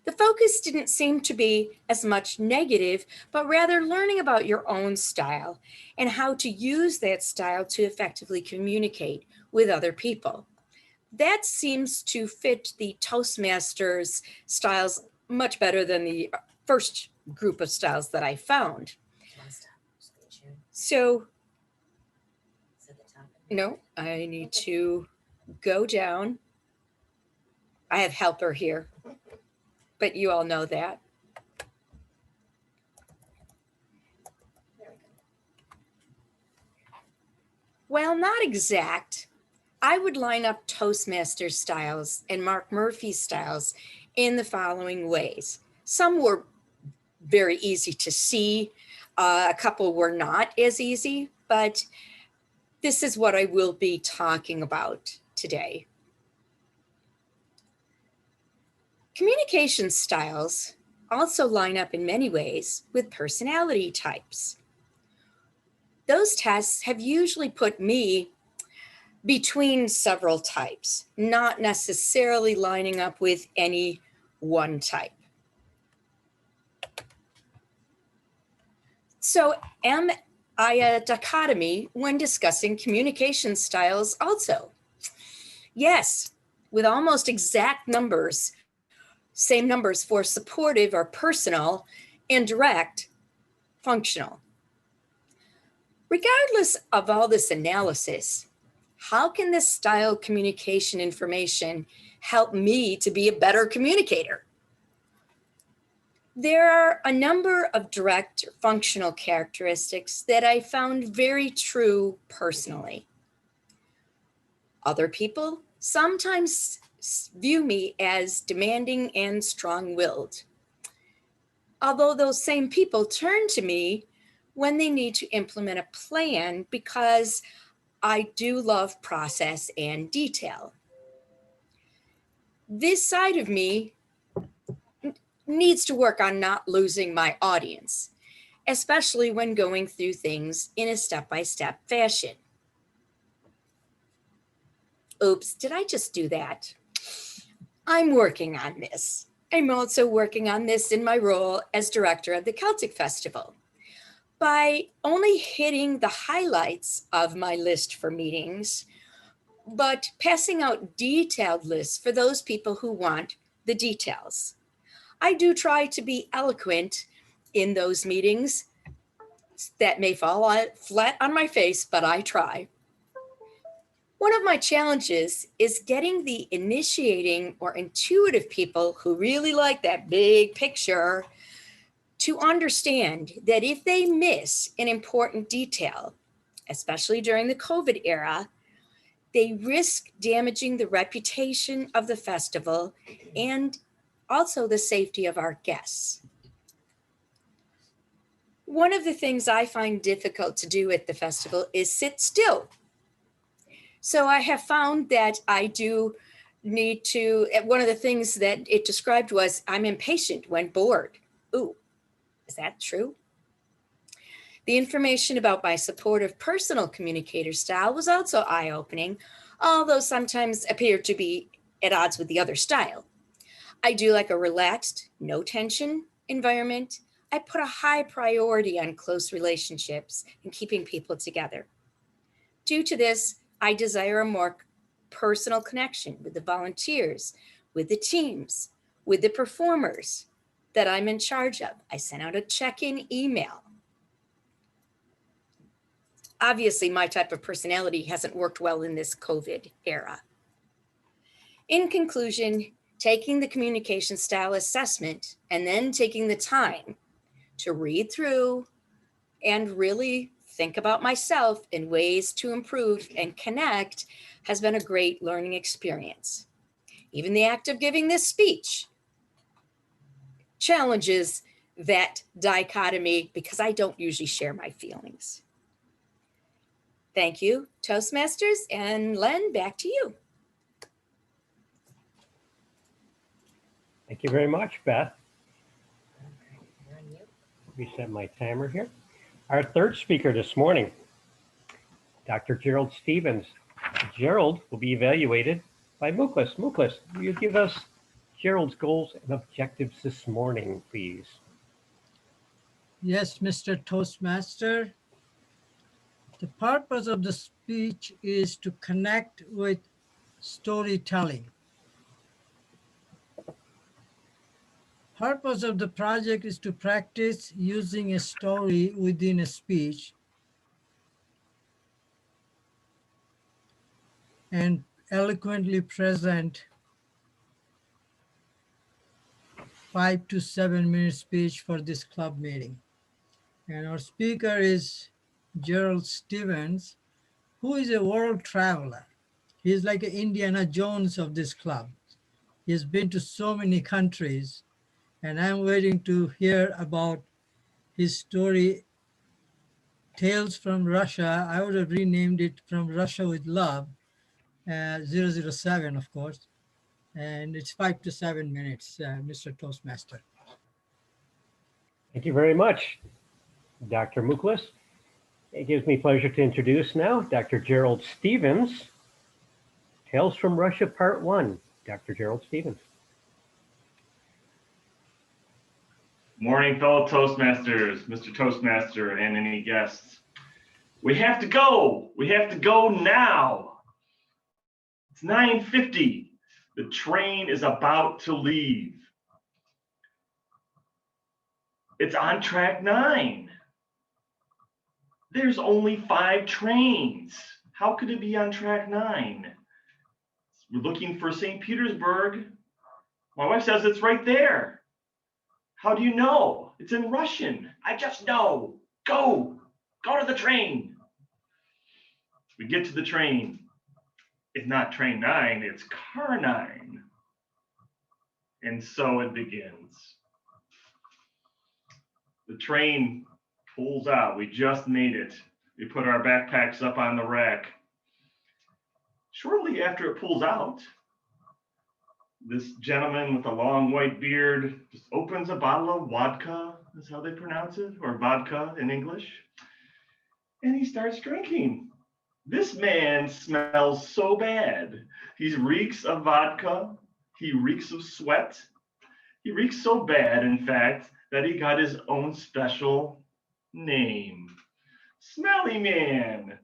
The focus didn't seem to be as much negative, but rather learning about your own style and how to use that style to effectively communicate with other people. That seems to fit the Toastmasters styles much better than the first group of styles that I found. So, no, I need to go down. I have helper here, but you all know that. While not exact, I would line up Toastmaster styles and Mark Murphy styles in the following ways. Some were very easy to see. A couple were not as easy, but this is what I will be talking about today. Communication styles also line up in many ways with personality types. Those tests have usually put me between several types, not necessarily lining up with any one type. So am I a dichotomy when discussing communication styles also? Yes, with almost exact numbers, same numbers for supportive or personal, and direct, functional. Regardless of all this analysis, how can this style communication information help me to be a better communicator? There are a number of direct functional characteristics that I found very true personally. Other people sometimes view me as demanding and strong-willed, although those same people turn to me when they need to implement a plan because I do love process and detail. This side of me needs to work on not losing my audience, especially when going through things in a step-by-step fashion. Oops, did I just do that? I'm working on this. I'm also working on this in my role as director of the Celtic Festival. By only hitting the highlights of my list for meetings, but passing out detailed lists for those people who want the details. I do try to be eloquent in those meetings. That may fall flat on my face, but I try. One of my challenges is getting the initiating or intuitive people who really like that big picture to understand that if they miss an important detail, especially during the COVID era, they risk damaging the reputation of the festival and also the safety of our guests. One of the things I find difficult to do at the festival is sit still. So I have found that I do need to, one of the things that it described was I'm impatient when bored. Ooh, is that true? The information about my supportive personal communicator style was also eye-opening, although sometimes appeared to be at odds with the other style. I do like a relaxed, no tension environment. I put a high priority on close relationships and keeping people together. Due to this, I desire a more personal connection with the volunteers, with the teams, with the performers that I'm in charge of. I sent out a check-in email. Obviously, my type of personality hasn't worked well in this COVID era. In conclusion, taking the communication style assessment and then taking the time to read through and really think about myself in ways to improve and connect has been a great learning experience. Even the act of giving this speech challenges that dichotomy because I don't usually share my feelings. Thank you, Toastmasters, and Len, back to you.
Thank you very much, Beth. Reset my timer here. Our third speaker this morning, Dr. Gerald Stevens. Gerald will be evaluated by Muklis. Muklis, will you give us Gerald's goals and objectives this morning, please.
Yes, Mr. Toastmaster. The purpose of the speech is to connect with storytelling. Purpose of the project is to practice using a story within a speech and eloquently present 5 to 7 minute speech for this club meeting. And our speaker is Gerald Stevens, who is a world traveler. He's like an Indiana Jones of this club. He's been to so many countries, and I'm waiting to hear about his story, Tales from Russia. I would have renamed it From Russia with Love, 007, of course. And it's 5 to 7 minutes, Mr. Toastmaster.
Thank you very much, Dr. Muklas. It gives me pleasure to introduce now Dr. Gerald Stevens, Tales from Russia, Part 1. Dr. Gerald Stevens.
Morning, fellow Toastmasters, Mr. Toastmaster, and any guests. We have to go. We have to go now. It's 9:50. The train is about to leave. It's on track 9. There's only 5 trains. How could it be on track 9? We're looking for St. Petersburg. My wife says it's right there. How do you know? It's in Russian. I just know. Go to the train. We get to the train. It's not train 9, it's car 9. And so it begins. The train pulls out. We just made it. We put our backpacks up on the rack. Shortly after it pulls out, this gentleman with a long white beard just opens a bottle of vodka, is how they pronounce it, or vodka in English, and he starts drinking. This man smells so bad. He reeks of vodka. He reeks of sweat. He reeks so bad, in fact, that he got his own special name. Smelly Man.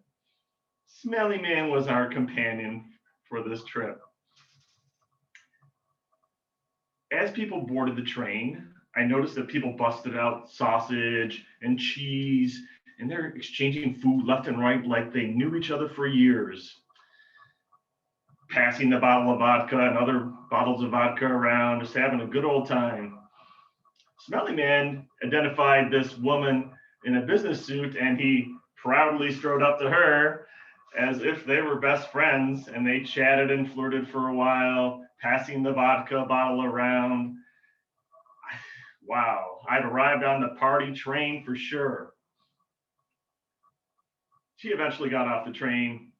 Smelly Man was our companion for this trip. As people boarded the train, I noticed that people busted out sausage and cheese, and they're exchanging food left and right like they knew each other for years. Passing the bottle of vodka and other bottles of vodka around, just having a good old time. Smelly Man identified this woman in a business suit, and he proudly strode up to her as if they were best friends, and they chatted and flirted for a while, passing the vodka bottle around. Wow, I've arrived on the party train for sure. She eventually got off the train,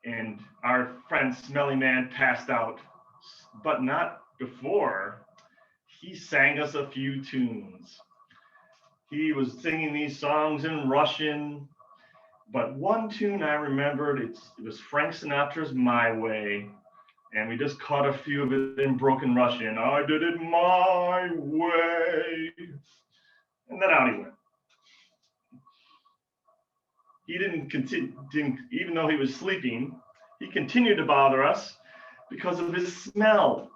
and our friend Smelly Man passed out, but not before he sang us a few tunes. He was singing these songs in Russian, but one tune I remembered, it was Frank Sinatra's My Way, and we just caught a few of it in broken Russian. I did it my way. And then out he went. He didn't continue, even though he was sleeping, he continued to bother us because of his smell.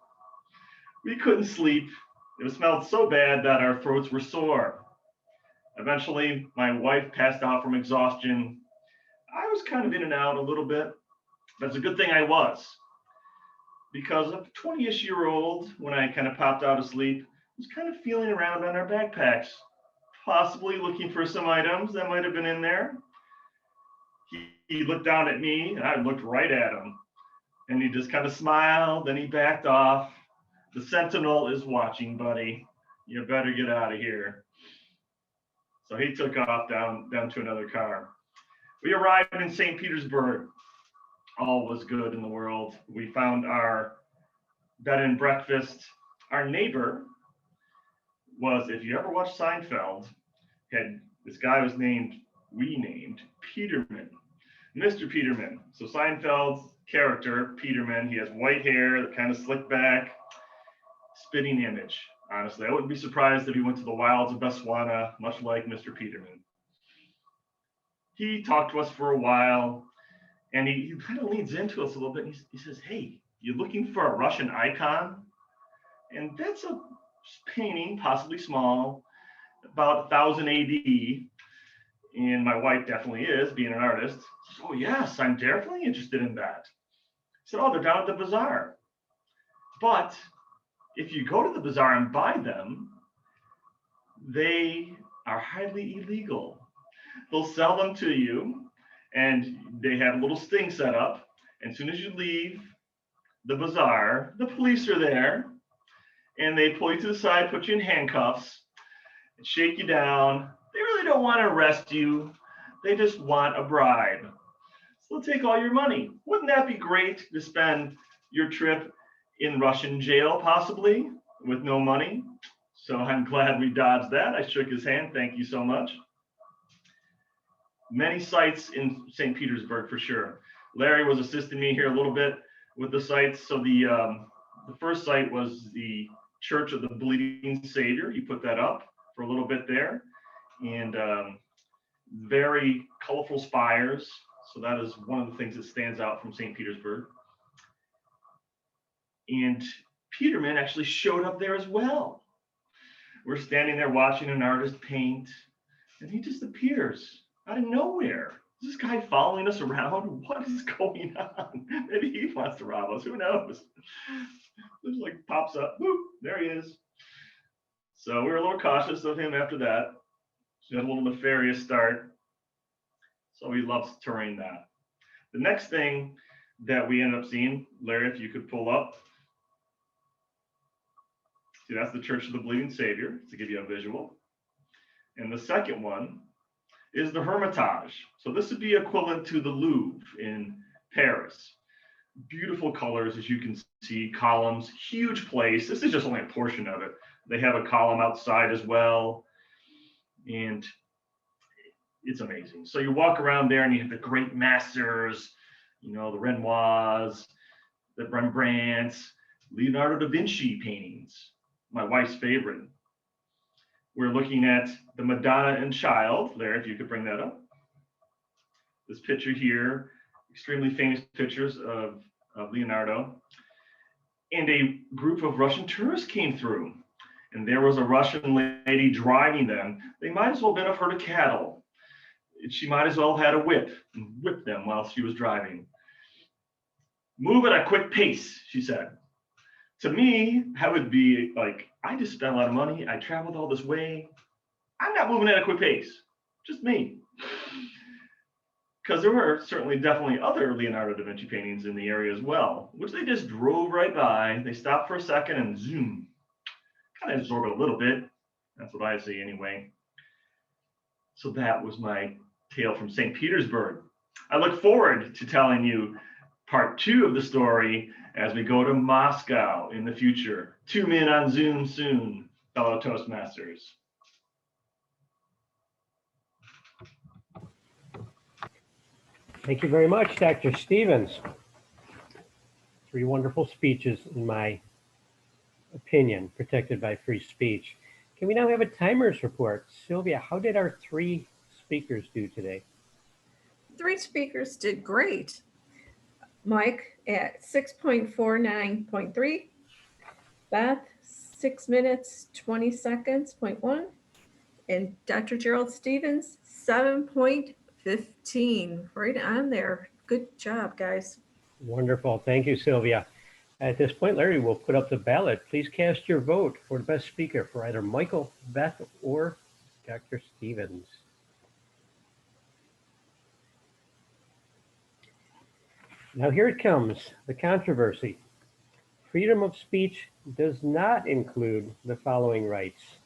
We couldn't sleep. It smelled so bad that our throats were sore. Eventually, my wife passed out from exhaustion. I was kind of in and out a little bit, but it's a good thing I was, because a 20-ish-year-old, when I kind of popped out of sleep, was kind of feeling around on our backpacks, possibly looking for some items that might have been in there. He looked down at me, and I looked right at him, and he just kind of smiled, and he backed off. The sentinel is watching, buddy. You better get out of here. So he took off down to another car. We arrived in St. Petersburg. All was good in the world. We found our bed and breakfast. Our neighbor was, if you ever watched Seinfeld, this guy was named Peterman, Mr. Peterman. So Seinfeld's character, Peterman, he has white hair that kind of slicked back. spitting image. Honestly, I wouldn't be surprised if he went to the wilds of Botswana, much like Mr. Peterman. He talked to us for a while, and he kind of leans into us a little bit. And he says, "Hey, you looking for a Russian icon?" And that's a painting, possibly small, about 1000 AD. And my wife definitely is, being an artist. Says, "Oh yes, I'm definitely interested in that." He said, "Oh, they're down at the bazaar. But if you go to the bazaar and buy them, they are highly illegal. They'll sell them to you, and they have a little sting set up. And as soon as you leave the bazaar, the police are there, and they pull you to the side, put you in handcuffs, and shake you down. They really don't want to arrest you. They just want a bribe. So they'll take all your money. Wouldn't that be great to spend your trip in Russian jail, possibly, with no money?" So I'm glad we dodged that. I shook his hand. Thank you so much. Many sites in St. Petersburg, for sure. Larry was assisting me here a little bit with the sites. So the first site was the Church of the Bleeding Savior. He put that up for a little bit there. And very colorful spires. So that is one of the things that stands out from St. Petersburg. And Peterman actually showed up there as well. We're standing there watching an artist paint, and he just appears out of nowhere. Is this guy following us around? What is going on? Maybe he wants to rob us. Who knows? Just like pops up. Boop, there he is. So we were a little cautious of him after that. He had a little nefarious start. So he loves touring that. The next thing that we ended up seeing, Larry, if you could pull up. See, that's the Church of the Bleeding Savior, to give you a visual. And the second one is the Hermitage. So this would be equivalent to the Louvre in Paris. Beautiful colors, as you can see, columns, huge place. This is just only a portion of it. They have a column outside as well. And it's amazing. So you walk around there and you have the great masters, you know, the Renoirs, the Rembrandts, Leonardo da Vinci paintings, my wife's favorite. We're looking at the Madonna and Child. Larry, if you could bring that up. This picture here, extremely famous pictures of Leonardo. And a group of Russian tourists came through. And there was a Russian lady driving them. They might as well have been a herd of cattle. She might as well have had a whip and whipped them while she was driving. "Move at a quick pace," she said. To me, that would be like, I just spent a lot of money. I traveled all this way. I'm not moving at a quick pace, just me. Because there were certainly definitely other Leonardo da Vinci paintings in the area as well, which they just drove right by. They stopped for a second and zoom, kind of absorb it a little bit. That's what I see anyway. So that was my tale from St. Petersburg. I look forward to telling you part 2 of the story as we go to Moscow in the future. Tune in on Zoom soon, fellow Toastmasters.
Thank you very much, Dr. Stevens. 3 wonderful speeches, in my opinion, protected by free speech. Can we now have a timers report? Sylvia, how did our 3 speakers do today?
3 speakers did great. Mike at 6.49.3, Beth 6 minutes 20 seconds, 0.1, and Dr. Gerald Stevens 7.15, right on there. Good job, guys.
Wonderful. Thank you, Sylvia. At this point, Larry will put up the ballot. Please cast your vote for the best speaker for either Michael, Beth, or Dr. Stevens. Now here it comes, the controversy. Freedom of speech does not include the following rights: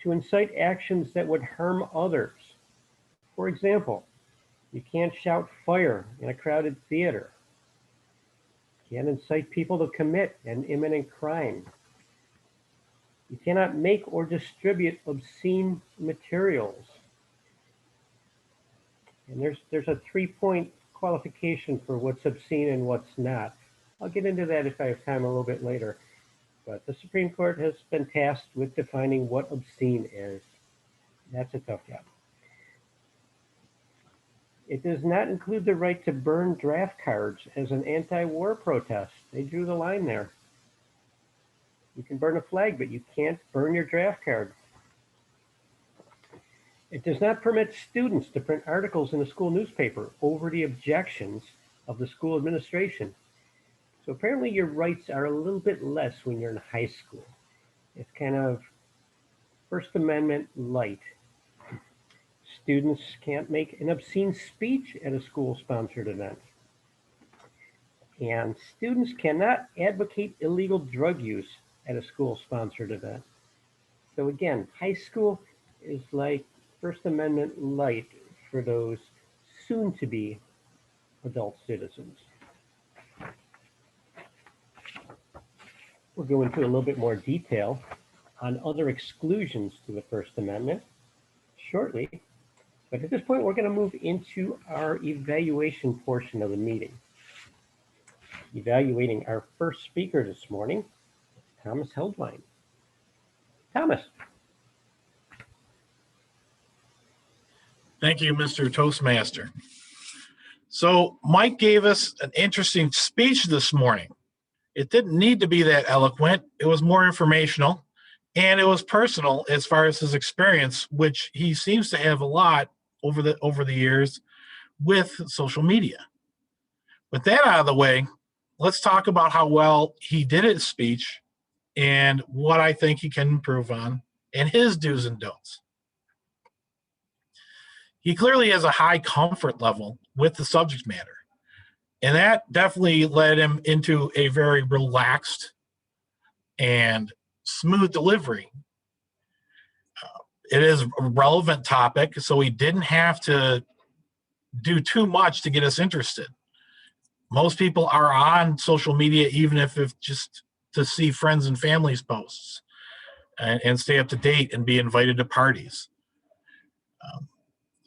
to incite actions that would harm others. For example, you can't shout fire in a crowded theater. You can't incite people to commit an imminent crime. You cannot make or distribute obscene materials. And there's a 3-point qualification for what's obscene and what's not. I'll get into that if I have time a little bit later. but the Supreme Court has been tasked with defining what obscene is. That's a tough job. It does not include the right to burn draft cards as an anti-war protest. They drew the line there. You can burn a flag, but you can't burn your draft card. It does not permit students to print articles in a school newspaper over the objections of the school administration. So apparently your rights are a little bit less when you're in high school. It's kind of First Amendment light. Students can't make an obscene speech at a school-sponsored event. And students cannot advocate illegal drug use at a school-sponsored event. So again, high school is like First Amendment light for those soon-to-be adult citizens. We'll go into a little bit more detail on other exclusions to the First Amendment shortly. But at this point, we're going to move into our evaluation portion of the meeting. Evaluating our first speaker this morning, Thomas Heldwein. Thomas.
Thank you, Mr. Toastmaster. So Mike gave us an interesting speech this morning. It didn't need to be that eloquent. It was more informational, and it was personal as far as his experience, which he seems to have a lot over the years with social media. With that out of the way, let's talk about how well he did his speech and what I think he can improve on and his do's and don'ts. He clearly has a high comfort level with the subject matter. And that definitely led him into a very relaxed and smooth delivery. It is a relevant topic, so he didn't have to do too much to get us interested. Most people are on social media, even if it's just to see friends and family's posts and stay up to date and be invited to parties.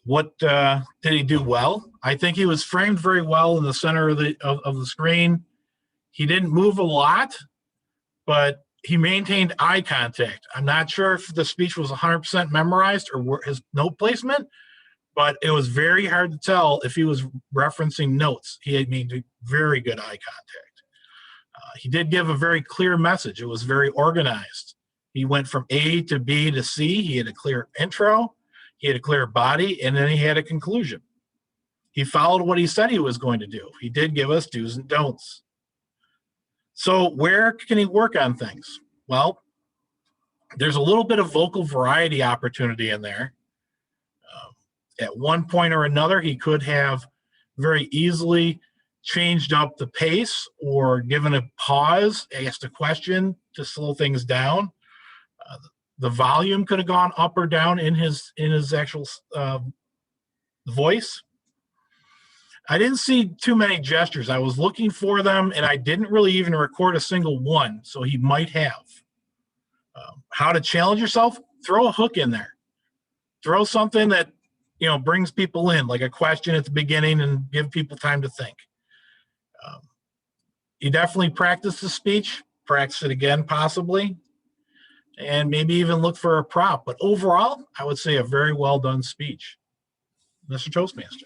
What did he do well? I think he was framed very well in the center of the screen. He didn't move a lot, but he maintained eye contact. I'm not sure if the speech was 100% memorized or his note placement, but it was very hard to tell if he was referencing notes. He had made very good eye contact. He did give a very clear message. It was very organized. He went from A to B to C. He had a clear intro. He had a clear body, and then he had a conclusion. He followed what he said he was going to do. He did give us do's and don'ts. So where can he work on things? Well, there's a little bit of vocal variety opportunity in there. At one point or another, he could have very easily changed up the pace or given a pause, asked a question to slow things down. The volume could have gone up or down in his actual voice. I didn't see too many gestures. I was looking for them, and I didn't really even record a single one, so he might have. How to challenge yourself? Throw a hook in there. Throw something that brings people in, like a question at the beginning, and give people time to think. You definitely practice the speech. Practice it again, possibly. And maybe even look for a prop. But overall, I would say a very well done speech. Mr. Toastmaster.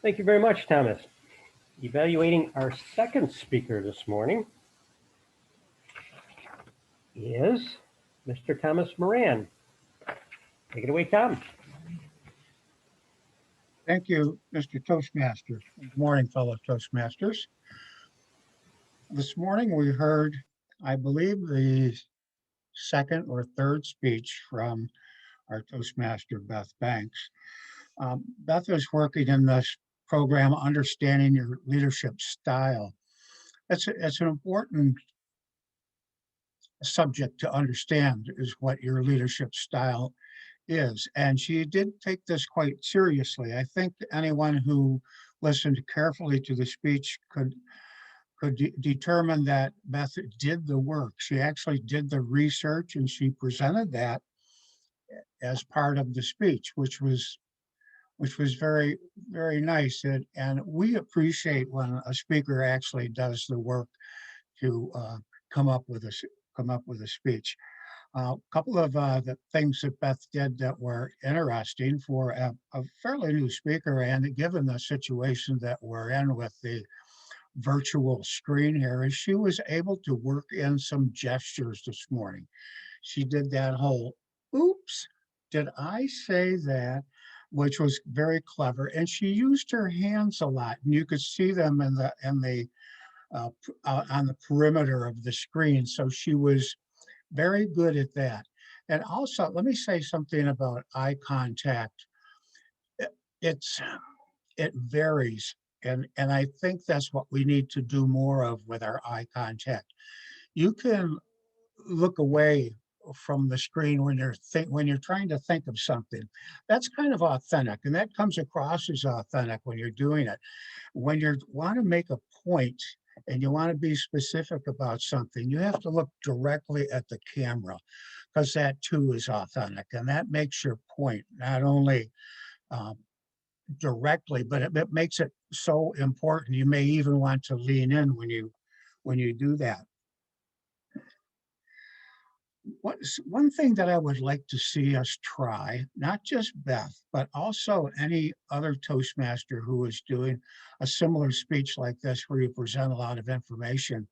Thank you very much, Thomas. Evaluating our second speaker this morning is Mr. Thomas Moran. Take it away, Tom.
Thank you, Mr. Toastmaster. Good morning, fellow Toastmasters. This morning we heard, I believe, the second or third speech from our Toastmaster, Beth Banks. Beth is working in this program, Understanding Your Leadership Style. It's an important subject to understand, is what your leadership style is. And she did take this quite seriously. I think anyone who listened carefully to the speech could determine that Beth did the work. She actually did the research, and she presented that as part of the speech, which was which was very, very nice. And we appreciate when a speaker actually does the work to come up with a speech. A couple of the things that Beth did that were interesting for a fairly new speaker, and given the situation that we're in with the virtual screen here, is she was able to work in some gestures this morning. She did that whole, oops, did I say that? Which was very clever. And she used her hands a lot, and you could see them on the perimeter of the screen. So she was very good at that. And also, let me say something about eye contact. It varies. And I think that's what we need to do more of with our eye contact. You can look away from the screen when you're trying to think of something. That's kind of authentic, and that comes across as authentic when you're doing it. When you want to make a point and you want to be specific about something, you have to look directly at the camera, because that too is authentic, and that makes your point not only directly, but it makes it so important. You may even want to lean in when you do that. One thing that I would like to see us try, not just Beth, but also any other Toastmaster who is doing a similar speech like this, where you present a lot of information,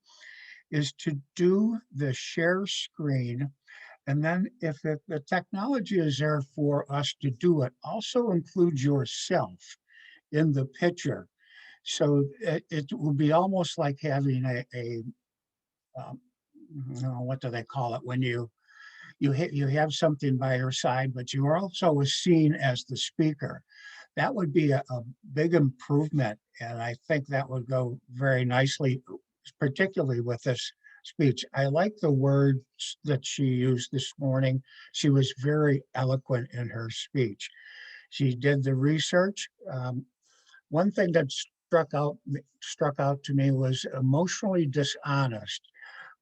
is to do the share screen. And then if the technology is there for us to do it, also include yourself in the picture. So it will be almost like having what do they call it, when you have something by your side, but you are also seen as the speaker. That would be a big improvement, and I think that would go very nicely, particularly with this speech. I like the words that she used this morning. She was very eloquent in her speech. She did the research. One thing that struck out to me was emotionally dishonest.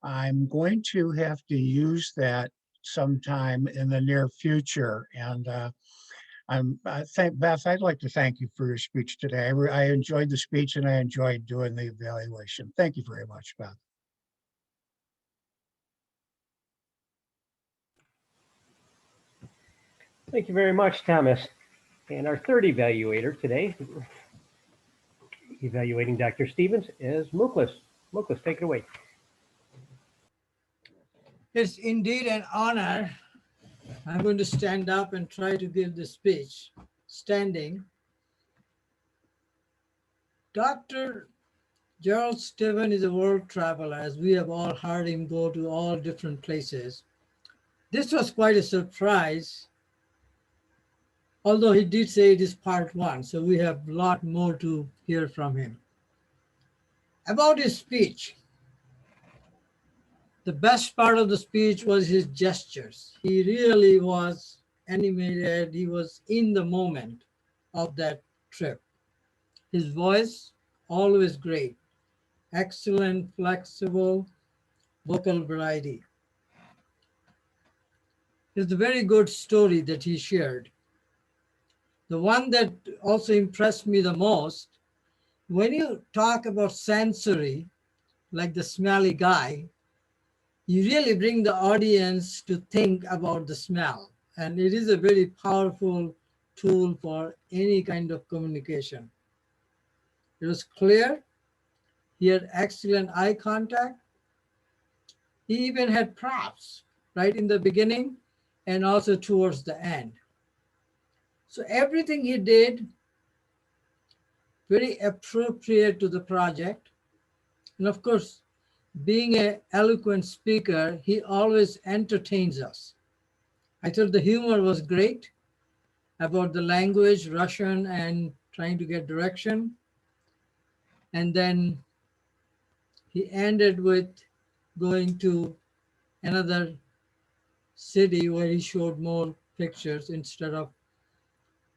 I'm going to have to use that sometime in the near future. And Beth, I'd like to thank you for your speech today. I enjoyed the speech, and I enjoyed doing the evaluation. Thank you very much, Beth.
Thank you very much, Thomas. And our third evaluator today, evaluating Dr. Stevens, is Muklas. Muklas, take it away.
It's indeed an honor. I'm going to stand up and try to give the speech standing. Dr. Gerald Stevens is a world traveler, as we have all heard him go to all different places. This was quite a surprise, although he did say it is part one, so we have a lot more to hear from him. About his speech, the best part of the speech was his gestures. He really was animated. He was in the moment of that trip. His voice, always great. Excellent, flexible, vocal variety. It's a very good story that he shared. The one that also impressed me the most, when you talk about sensory, like the smelly guy, you really bring the audience to think about the smell. And it is a very powerful tool for any kind of communication. It was clear. He had excellent eye contact. He even had props right in the beginning and also towards the end. So everything he did, very appropriate to the project. And of course, being an eloquent speaker, he always entertains us. I thought the humor was great about the language, Russian, and trying to get direction. And then he ended with going to another city where he showed more pictures instead of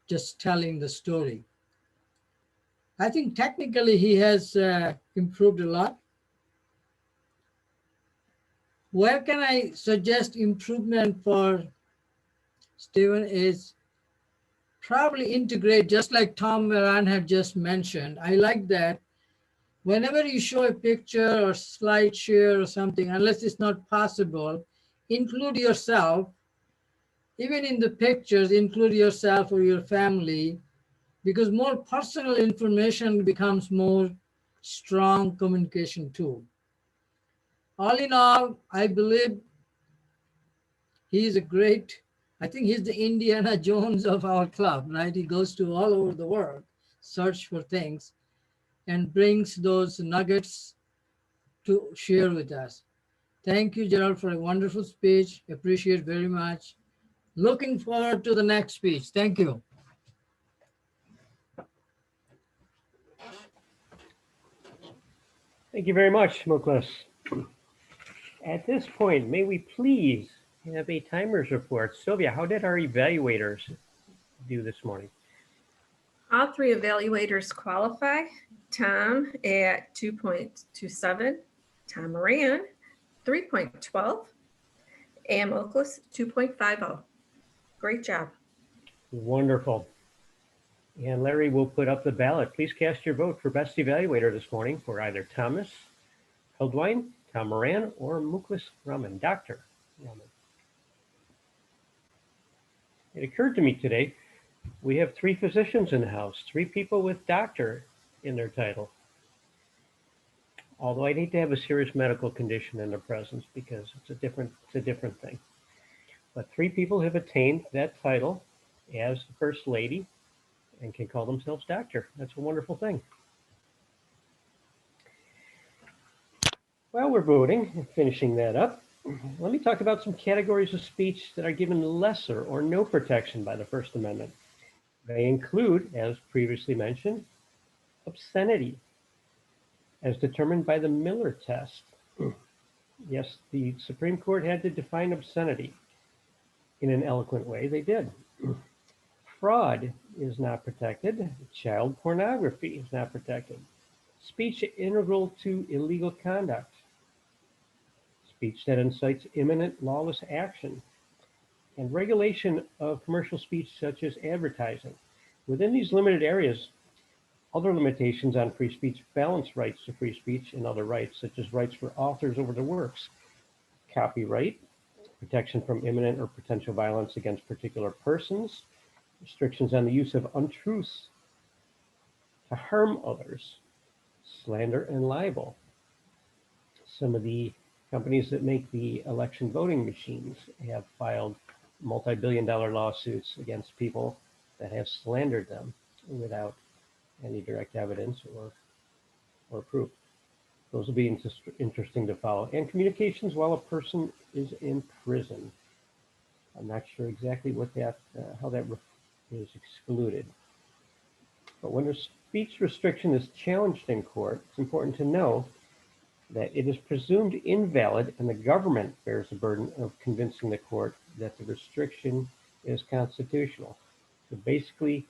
just telling the story. I think technically he has improved a lot. Where can I suggest improvement for Stephen is probably integrate, just like Tom Moran had just mentioned. I like that. Whenever you show a picture or slide share or something, unless it's not possible, include yourself. Even in the pictures, include yourself or your family, because more personal information becomes more strong communication tool. All in all, I believe he's a great, I think he's the Indiana Jones of our club, right? He goes to all over the world, search for things, and brings those nuggets to share with us. Thank you, Gerald, for a wonderful speech. Appreciate very much. Looking forward to the next speech. Thank you.
Thank you very much, Muklas. At this point, may we please have a timers report. Sylvia, how did our evaluators do this morning?
All three evaluators qualify. Tom at 2.27, Tom Moran 3.12, and Moklas 2.50. Great job.
Wonderful. And Larry will put up the ballot. Please cast your vote for best evaluator this morning for either Thomas Heldwine, Tom Moran, or Muklas Raman, Dr. Raman. It occurred to me today, we have 3 physicians in the house, 3 people with doctor in their title. Although I need to have a serious medical condition in their presence because it's a different thing. But 3 people have attained that title as the First Lady and can call themselves doctor. That's a wonderful thing. While we're voting and finishing that up, let me talk about some categories of speech that are given lesser or no protection by the First Amendment. They include, as previously mentioned, obscenity, as determined by the Miller test. Yes, the Supreme Court had to define obscenity in an eloquent way. They did. Fraud is not protected. Child pornography is not protected. Speech integral to illegal conduct. Speech that incites imminent lawless action. And regulation of commercial speech such as advertising. Within these limited areas, other limitations on free speech balance rights to free speech and other rights, such as rights for authors over their works, copyright, protection from imminent or potential violence against particular persons, restrictions on the use of untruths to harm others, slander and libel. Some of the companies that make the election voting machines have filed multi-billion-dollar lawsuits against people that have slandered them without any direct evidence or proof. Those will be interesting to follow. And communications while a person is in prison. I'm not sure exactly what that, how that is excluded. But when a speech restriction is challenged in court, it's important to know that it is presumed invalid and the government bears the burden of convincing the court that the restriction is constitutional. So basically,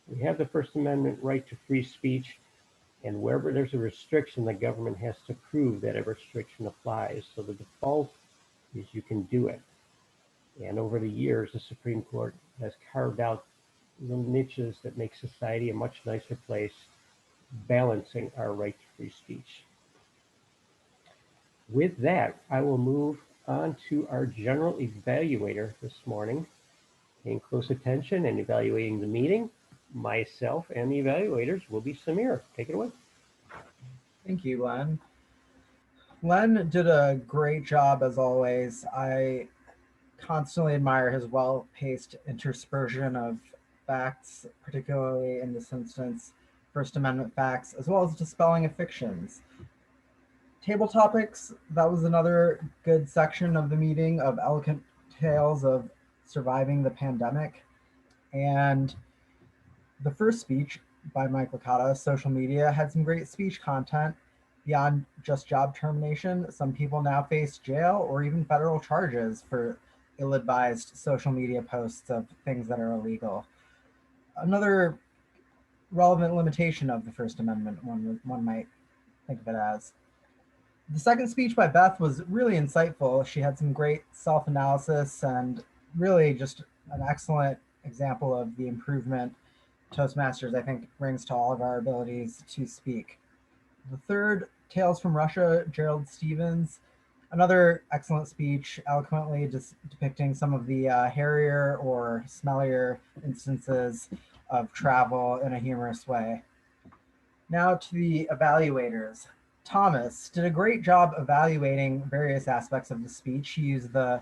we have the First Amendment right to free speech, and wherever there's a restriction, the government has to prove that a restriction applies. So the default is you can do it. And over the years, the Supreme Court has carved out little niches that make society a much nicer place, balancing our right to free speech. With that, I will move on to our general evaluator this morning. Paying close attention and evaluating the meeting, myself and the evaluators will be Samir. Take it away.
Thank you, Len. Len did a great job as always. I constantly admire his well-paced interspersion of facts, particularly in this instance, First Amendment facts, as well as dispelling of fictions. Table topics, that was another good section of the meeting of eloquent tales of surviving the pandemic. And the first speech by Mike Licata, social media, had some great speech content beyond just job termination. Some people now face jail or even federal charges for ill-advised social media posts of things that are illegal. Another relevant limitation of the First Amendment, one might think of it as. The second speech by Beth was really insightful. She had some great self-analysis and really just an excellent example of the improvement Toastmasters, I think, brings to all of our abilities to speak. The third, Tales from Russia, Gerald Stevens. Another excellent speech, eloquently depicting some of the hairier or smellier instances of travel in a humorous way. Now to the evaluators. Thomas did a great job evaluating various aspects of the speech. He used the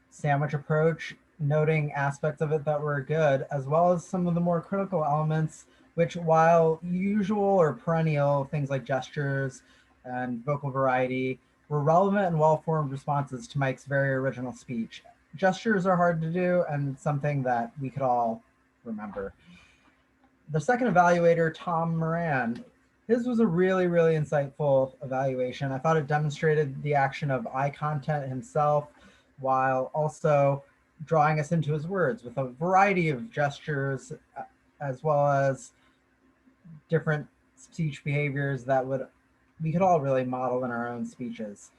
sandwich approach, noting aspects of it that were good, as well as some of the more critical elements, which, while usual or perennial, things like gestures and vocal variety, were relevant and well-formed responses to Mike's very original speech. Gestures are hard to do and something that we could all remember. The second evaluator, Tom Moran, his was a really, really insightful evaluation. I thought it demonstrated the action of eye contact himself, while also drawing us into his words with a variety of gestures, as well as different speech behaviors that we could all really model in our own speeches.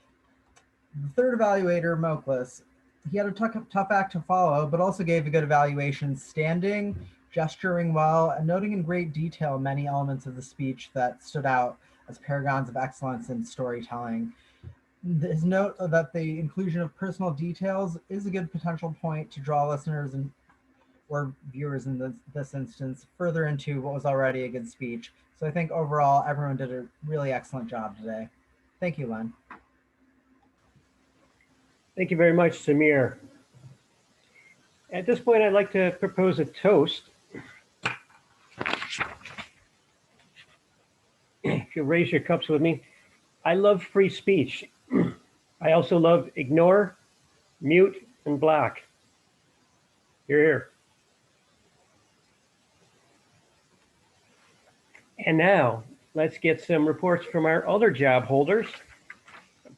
The third evaluator, Moklis, he had a tough act to follow, but also gave a good evaluation, standing, gesturing well, and noting in great detail many elements of the speech that stood out as paragons of excellence in storytelling. His note that the inclusion of personal details is a good potential point to draw listeners or viewers in this instance further into what was already a good speech. So I think overall, everyone did a really excellent job today. Thank you, Len.
Thank you very much, Samir. At this point, I'd like to propose a toast. If you raise your cups with me. I love free speech. I also love ignore, mute, and block. Hear, hear. And now, let's get some reports from our other job holders.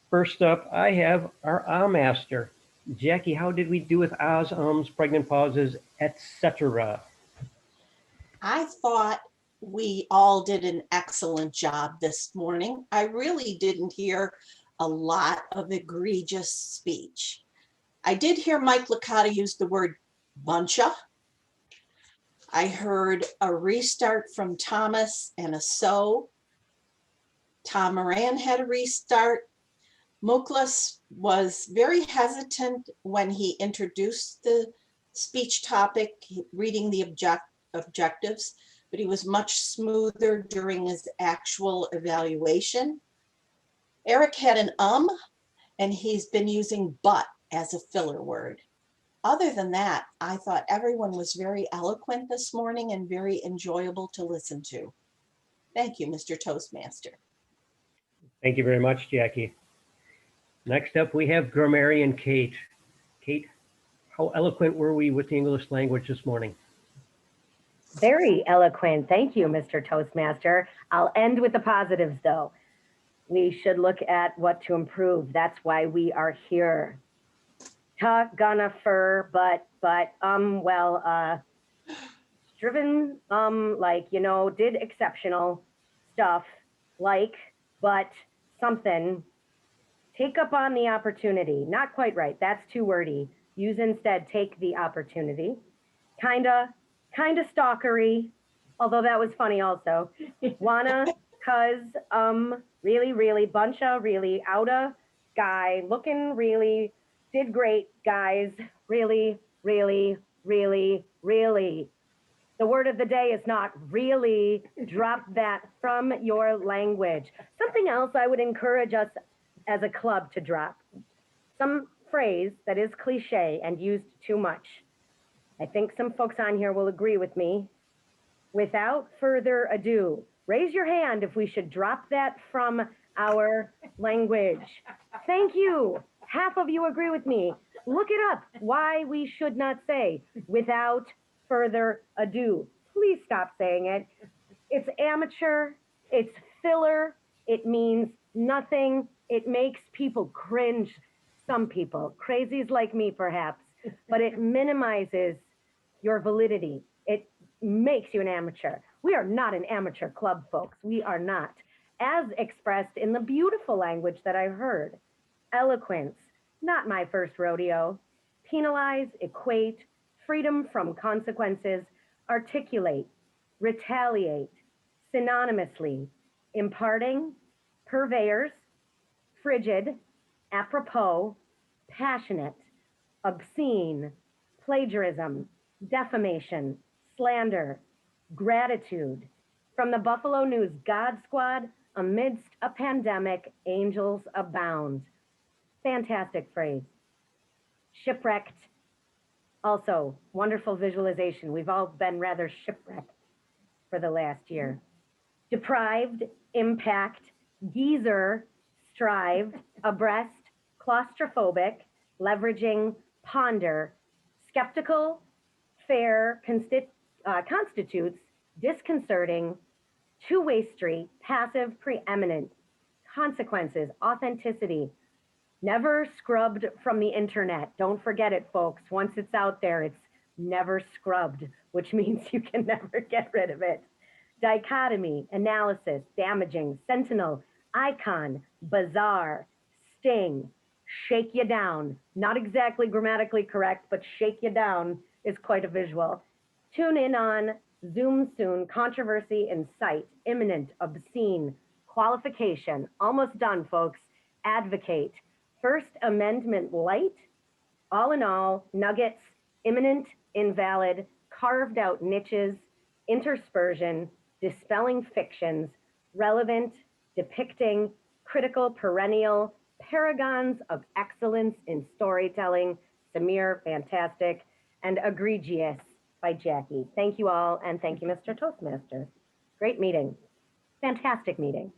First up, I have our master. Jackie, how did we do with ahs, ums, pregnant pauses, etc.?
I thought we all did an excellent job this morning. I really didn't hear a lot of egregious speech. I did hear Mike Licata use the word buncha. I heard a restart from Thomas and a so. Tom Moran had a restart. Moklis was very hesitant when he introduced the speech topic, reading the objectives, but he was much smoother during his actual evaluation. Eric had an and he's been using but as a filler word. Other than that, I thought everyone was very eloquent this morning and very enjoyable to listen to. Thank you, Mr. Toastmaster.
Thank you very much, Jackie. Next up, we have grammarian Kate. Kate, how eloquent were we with the English language this morning?
Very eloquent. Thank you, Mr. Toastmaster. I'll end with the positives, though. We should look at what to improve. That's why we are here. Ta, gonna, fur, but, driven, like, you know, did exceptional stuff, like, but, something. Take up on the opportunity. Not quite right. That's too wordy. Use instead, take the opportunity. Kinda stalkery, although that was funny also. Wanna, cause, really, really, buncha, really, outa, guy, looking really, did great, guys, really, really, really, really. The word of the day is not really. Drop that from your language. Something else I would encourage us as a club to drop. Some phrase that is cliche and used too much. I think some folks on here will agree with me. Without further ado, raise your hand if we should drop that from our language. Thank you. Half of you agree with me. Look it up, why we should not say without further ado. Please stop saying it. It's amateur, it's filler, it means nothing. It makes people cringe. Some people, crazies like me perhaps, but it minimizes your validity. It makes you an amateur. We are not an amateur club, folks. We are not. As expressed in the beautiful language that I heard. Eloquence, not my first rodeo. Penalize, equate, freedom from consequences, articulate, retaliate, synonymously, imparting, purveyors, frigid, apropos, passionate, obscene, plagiarism, defamation, slander, gratitude. From the Buffalo News God Squad, amidst a pandemic, angels abound. Fantastic phrase. Shipwrecked. Also, wonderful visualization. We've all been rather shipwrecked for the last year. Deprived, impact, geezer, strived, abreast, claustrophobic, leveraging, ponder, skeptical, fair, constitutes, disconcerting, two-way street, passive, preeminent, consequences, authenticity, never scrubbed from the internet. Don't forget it, folks. Once it's out there, it's never scrubbed, which means you can never get rid of it. Dichotomy, analysis, damaging, sentinel, icon, bizarre, sting, shake you down. Not exactly grammatically correct, but shake you down is quite a visual. Tune in on, zoom soon, controversy in sight, imminent, obscene, qualification, almost done, folks, advocate, First Amendment light, all in all, nuggets, imminent, invalid, carved out niches, interspersion, dispelling fictions, relevant, depicting, critical, perennial, paragons of excellence in storytelling, Samir, fantastic, and egregious by Jackie. Thank you all, and thank you, Mr. Toastmaster. Great meeting. Fantastic meeting.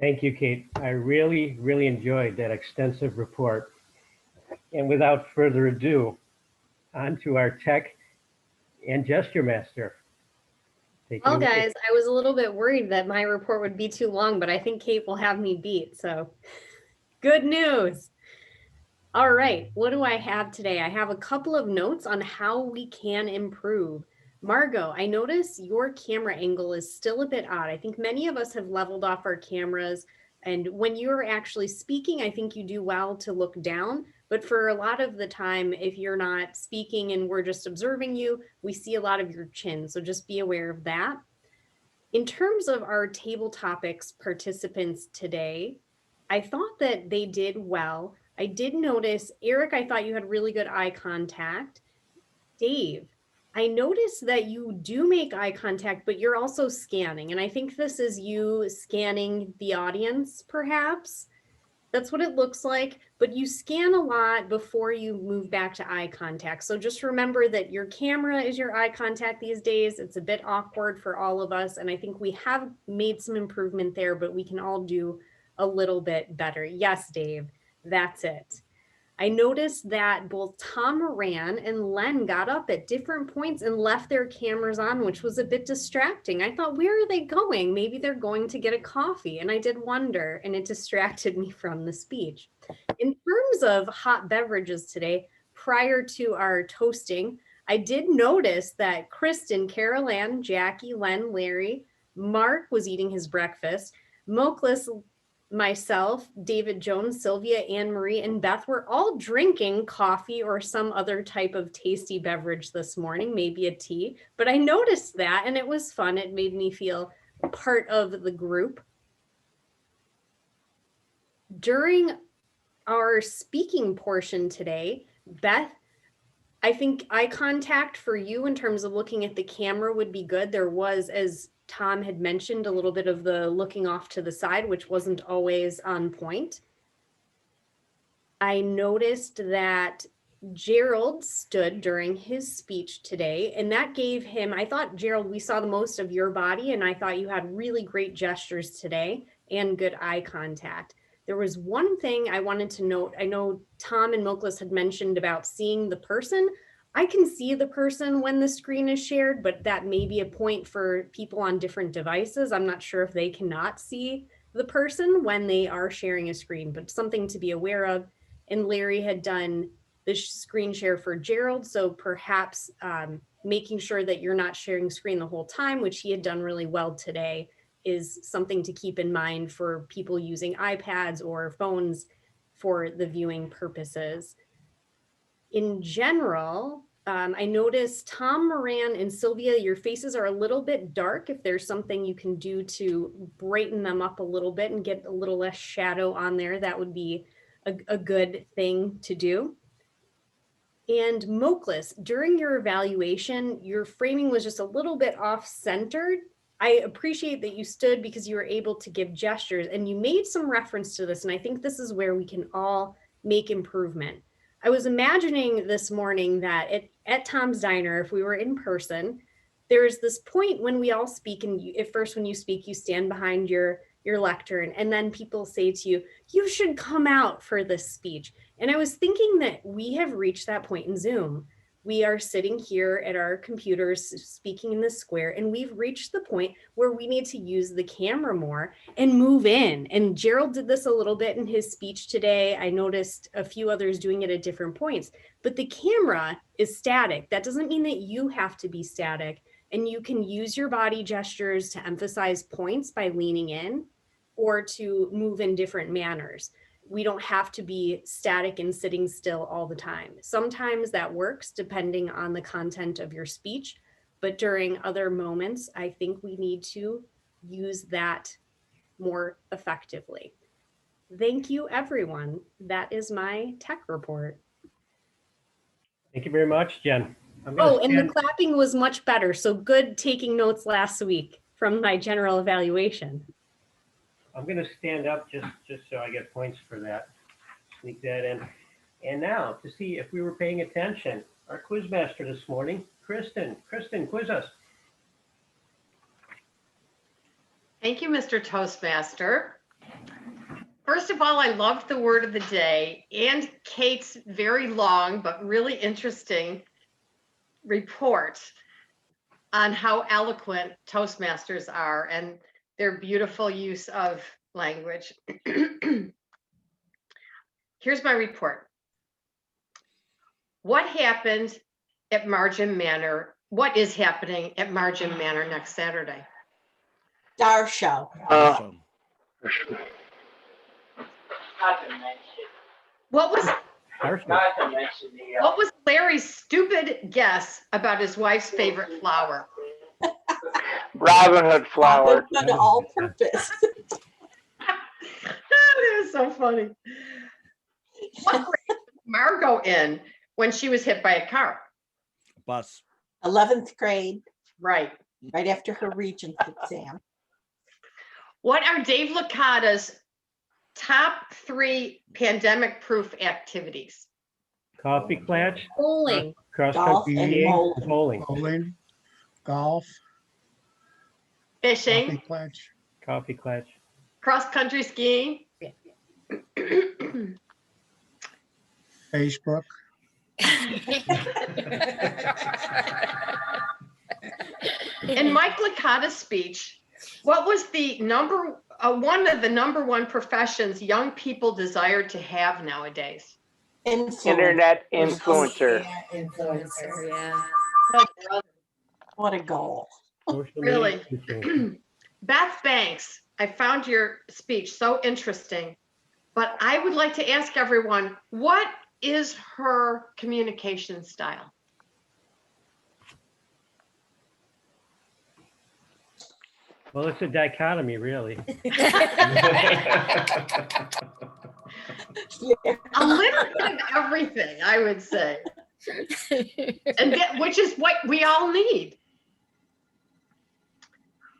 Thank you, Kate. I really, really enjoyed that extensive report. And without further ado, on to our tech and gesture master.
Well, guys, I was a little bit worried that my report would be too long, but I think Kate will have me beat. So good news. All right, what do I have today? I have a couple of notes on how we can improve. Margot, I notice your camera angle is still a bit odd. I think many of us have leveled off our cameras, and when you're actually speaking, I think you do well to look down. But for a lot of the time, if you're not speaking and we're just observing you, we see a lot of your chin. So just be aware of that. In terms of our table topics participants today, I thought that they did well. I did notice, Eric, I thought you had really good eye contact. Dave, I noticed that you do make eye contact, but you're also scanning. And I think this is you scanning the audience, perhaps. That's what it looks like, but you scan a lot before you move back to eye contact. So just remember that your camera is your eye contact these days. It's a bit awkward for all of us. And I think we have made some improvement there, but we can all do a little bit better. Yes, Dave, that's it. I noticed that both Tom Moran and Len got up at different points and left their cameras on, which was a bit distracting. I thought, where are they going? Maybe they're going to get a coffee. And I did wonder, and it distracted me from the speech. In terms of hot beverages today, prior to our toasting, I did notice that Kristen, Carol Ann, Jackie, Len, Larry, Mark was eating his breakfast. Moklis, myself, David Jones, Sylvia, Anne Marie, and Beth were all drinking coffee or some other type of tasty beverage this morning, maybe a tea. But I noticed that and it was fun. It made me feel part of the group. During our speaking portion today, Beth, I think eye contact for you in terms of looking at the camera would be good. There was, as Tom had mentioned, a little bit of the looking off to the side, which wasn't always on point. I noticed that Gerald stood during his speech today, and that gave him, I thought, Gerald, we saw the most of your body, and I thought you had really great gestures today and good eye contact. There was one thing I wanted to note. I know Tom and Moklis had mentioned about seeing the person. I can see the person when the screen is shared, but that may be a point for people on different devices. I'm not sure if they cannot see the person when they are sharing a screen, but something to be aware of. And Larry had done the screen share for Gerald, so perhaps making sure that you're not sharing screen the whole time, which he had done really well today, is something to keep in mind for people using iPads or phones for the viewing purposes. In general, I noticed Tom, Moran, and Sylvia, your faces are a little bit dark. If there's something you can do to brighten them up a little bit and get a little less shadow on there, that would be a good thing to do. And Moklis, during your evaluation, your framing was just a little bit off-centered. I appreciate that you stood because you were able to give gestures, and you made some reference to this, and I think this is where we can all make improvement. I was imagining this morning that at Tom's Diner, if we were in person, there's this point when we all speak, and at first when you speak, you stand behind your lectern, and then people say to you, you should come out for this speech. And I was thinking that we have reached that point in Zoom. We are sitting here at our computers speaking in this square, and we've reached the point where we need to use the camera more and move in. And Gerald did this a little bit in his speech today. I noticed a few others doing it at different points, but the camera is static. That doesn't mean that you have to be static, and you can use your body gestures to emphasize points by leaning in or to move in different manners. We don't have to be static and sitting still all the time. Sometimes that works depending on the content of your speech, but during other moments, I think we need to use that more effectively. Thank you, everyone. That is my tech report.
Thank you very much, Jen.
Oh, and the clapping was much better. So good taking notes last week from my general evaluation.
I'm going to stand up just so I get points for that. Sneak that in. And now to see if we were paying attention, our quizmaster this morning, Kristen. Kristen, quiz us.
Thank you, Mr. Toastmaster. First of all, I loved the word of the day and Kate's very long but really interesting report on how eloquent Toastmasters are and their beautiful use of language. Here's my report. What happened at Margin Manor? What is happening at Margin Manor next Saturday?
Dar show.
What was Larry's stupid guess about his wife's favorite flower?
Robin Hood flower.
Robin Hood all-purpose.
That is so funny. What grade was Margo in when she was hit by a car?
Bus.
11th grade.
Right.
Right after her Regents exam.
What are Dave Licata's top 3 pandemic-proof activities?
Coffee clutch.
Bowling.
Cross
Golf
country
and
skiing,
bowling.
Bowling, golf,
Fishing,
coffee clutch.
Coffee clutch.
cross-country skiing.
Facebook.
In Mike Licata's speech, what was the one of the number 1 professions young people desire to have nowadays?
Internet influencer.
Influencer, yeah.
What a goal.
Really. Beth Banks, I found your speech so interesting, but I would like to ask everyone, what is her communication style?
Well, it's a dichotomy, really.
A little bit of everything, I would say. And which is what we all need.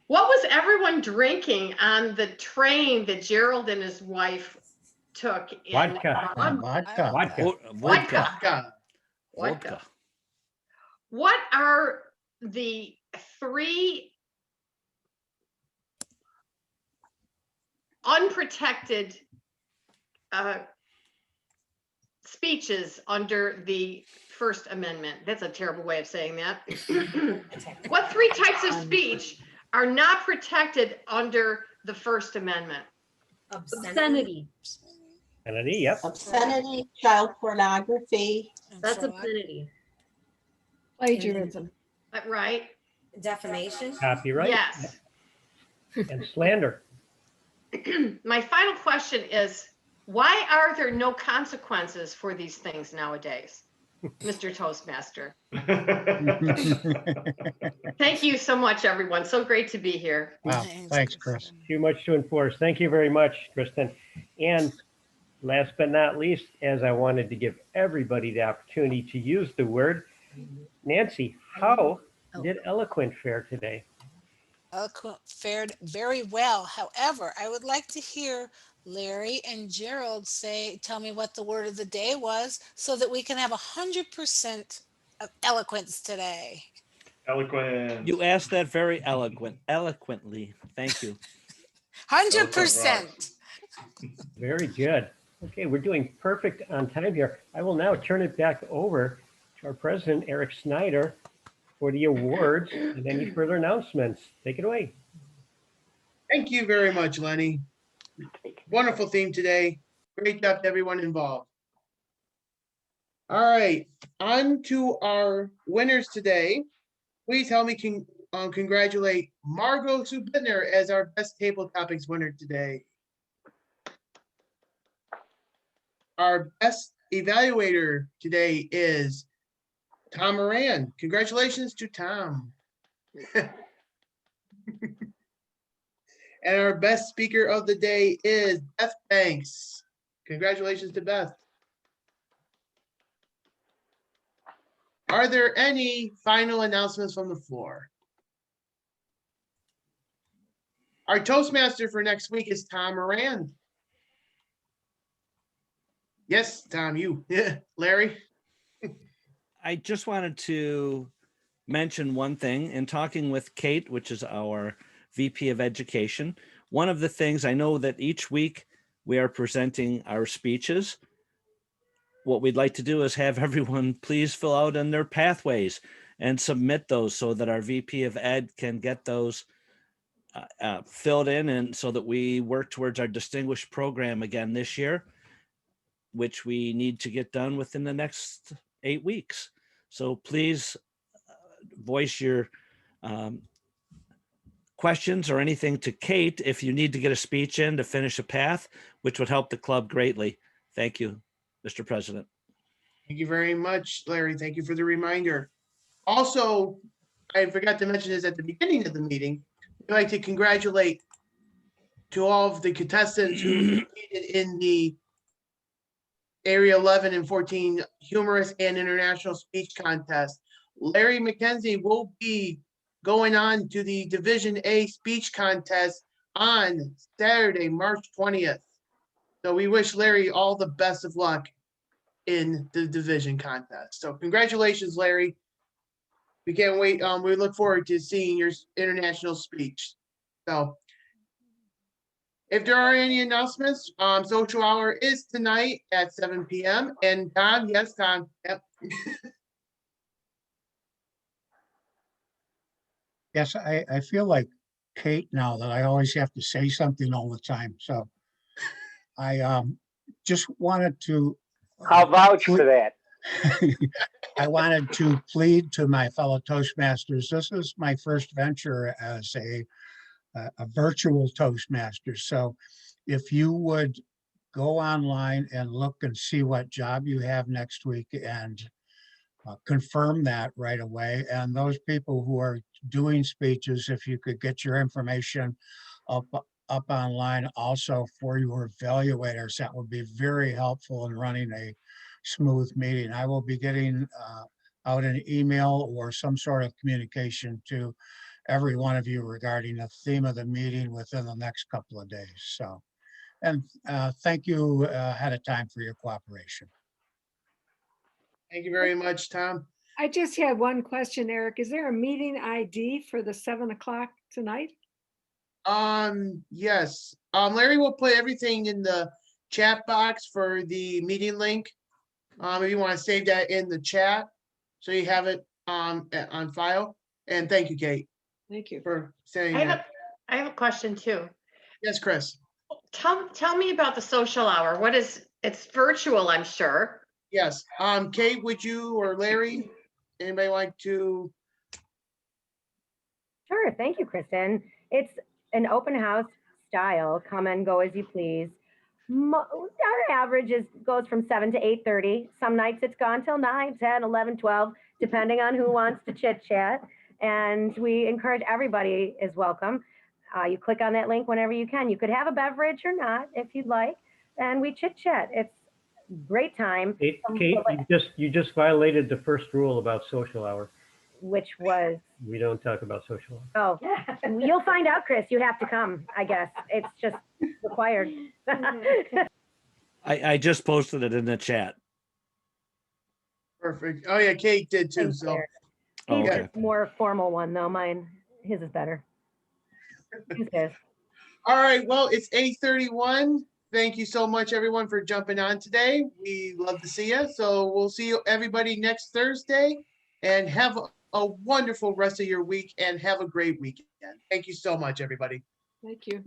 What was everyone drinking on the train that Gerald and his wife took in?
Vodka.
What are the 3 unprotected speeches under the First Amendment? That's a terrible way of saying that. What 3 types of speech are not protected under the First Amendment?
Obscenity.
Obscenity, yep.
Obscenity, child pornography.
That's obscenity.
Plagiarism.
Right.
Defamation.
Copyright.
Yes.
And slander.
My final question is, why are there no consequences for these things nowadays? Mr. Toastmaster. Thank you so much, everyone. So great to be here.
Wow, thanks, Chris.
Too much to enforce. Thank you very much, Kristen. And last but not least, as I wanted to give everybody the opportunity to use the word, Nancy, how did eloquent fare today?
Eloquent fared very well. However, I would like to hear Larry and Gerald tell me what the word of the day was so that we can have 100% of eloquence today.
Eloquent.
You asked that very eloquently. Thank you.
100%.
Very good. Okay, we're doing perfect on time here. I will now turn it back over to our president, Eric Snyder, for the awards and any further announcements. Take it away.
Thank you very much, Lenny. Wonderful theme today. Great job to everyone involved. All right, on to our winners today. Please help me congratulate Margo BITTNER as our best table topics winner today. Our best evaluator today is Tom Moran. Congratulations to Tom. And our best speaker of the day is Beth Banks. Congratulations to Beth. Are there any final announcements from the floor? Our Toastmaster for next week is Tom Moran. Yes, Tom, you. Yeah, Larry.
I just wanted to mention one thing. In talking with Kate, which is our VP of Education, one of the things I know that each week we are presenting our speeches. What we'd like to do is have everyone please fill out in their pathways and submit those so that our VP of Ed can get those filled in, and so that we work towards our distinguished program again this year, which we need to get done within the next 8 weeks. So please voice your questions or anything to Kate if you need to get a speech in to finish a path, which would help the club greatly. Thank you, Mr. President.
Thank you very much, Larry. Thank you for the reminder. Also, I forgot to mention this at the beginning of the meeting. I'd like to congratulate to all of the contestants who competed in the Area 11 and 14 humorous and international speech contest. Larry McKenzie will be going on to the Division A speech contest on Saturday, March 20th. So we wish Larry all the best of luck in the division contest. So congratulations, Larry. We can't wait. We look forward to seeing your international speech. So if there are any announcements, social hour is tonight at 7 p.m. And Tom, yes, Tom. Yep.
Yes, I feel like Kate now that I always have to say something all the time. So I just wanted to.
I'll vouch for that.
I wanted to plead to my fellow Toastmasters. This is my first venture as a virtual Toastmaster. So if you would go online and look and see what job you have next week and confirm that right away. And those people who are doing speeches, if you could get your information up online also for your evaluators, that would be very helpful in running a smooth meeting. I will be getting out an email or some sort of communication to every one of you regarding the theme of the meeting within the next couple of days. So, and thank you ahead of time for your cooperation.
Thank you very much, Tom.
I just had one question, Eric. Is there a meeting ID for the 7 o'clock tonight?
Yes. Larry will put everything in the chat box for the meeting link. If you want to save that in the chat, so you have it on file. And thank you, Kate.
Thank you
for saying that.
I have a question too.
Yes, Chris.
Tell me about the social hour. What is, it's virtual, I'm sure.
Yes. Kate, would you or Larry, anybody like to?
Sure. Thank you, Kristen. It's an open house style, come and go as you please. Our average goes from 7 to 8:30. Some nights it's gone till 9, 10, 11, 12, depending on who wants to chit chat. And we encourage everybody is welcome. You click on that link whenever you can. You could have a beverage or not if you'd like, and we chit chat. It's great time.
Kate, you just violated the first rule about social hour.
Which was?
We don't talk about social hour.
Oh, you'll find out, Chris. You have to come, I guess. It's just required.
I just posted it in the chat.
Perfect. Oh yeah, Kate did too. So
He's a more formal one though. His is better.
All right, well, it's 8:31. Thank you so much, everyone, for jumping on today. We love to see you. So we'll see you everybody next Thursday, and have a wonderful rest of your week and have a great weekend. Thank you so much, everybody.
Thank you.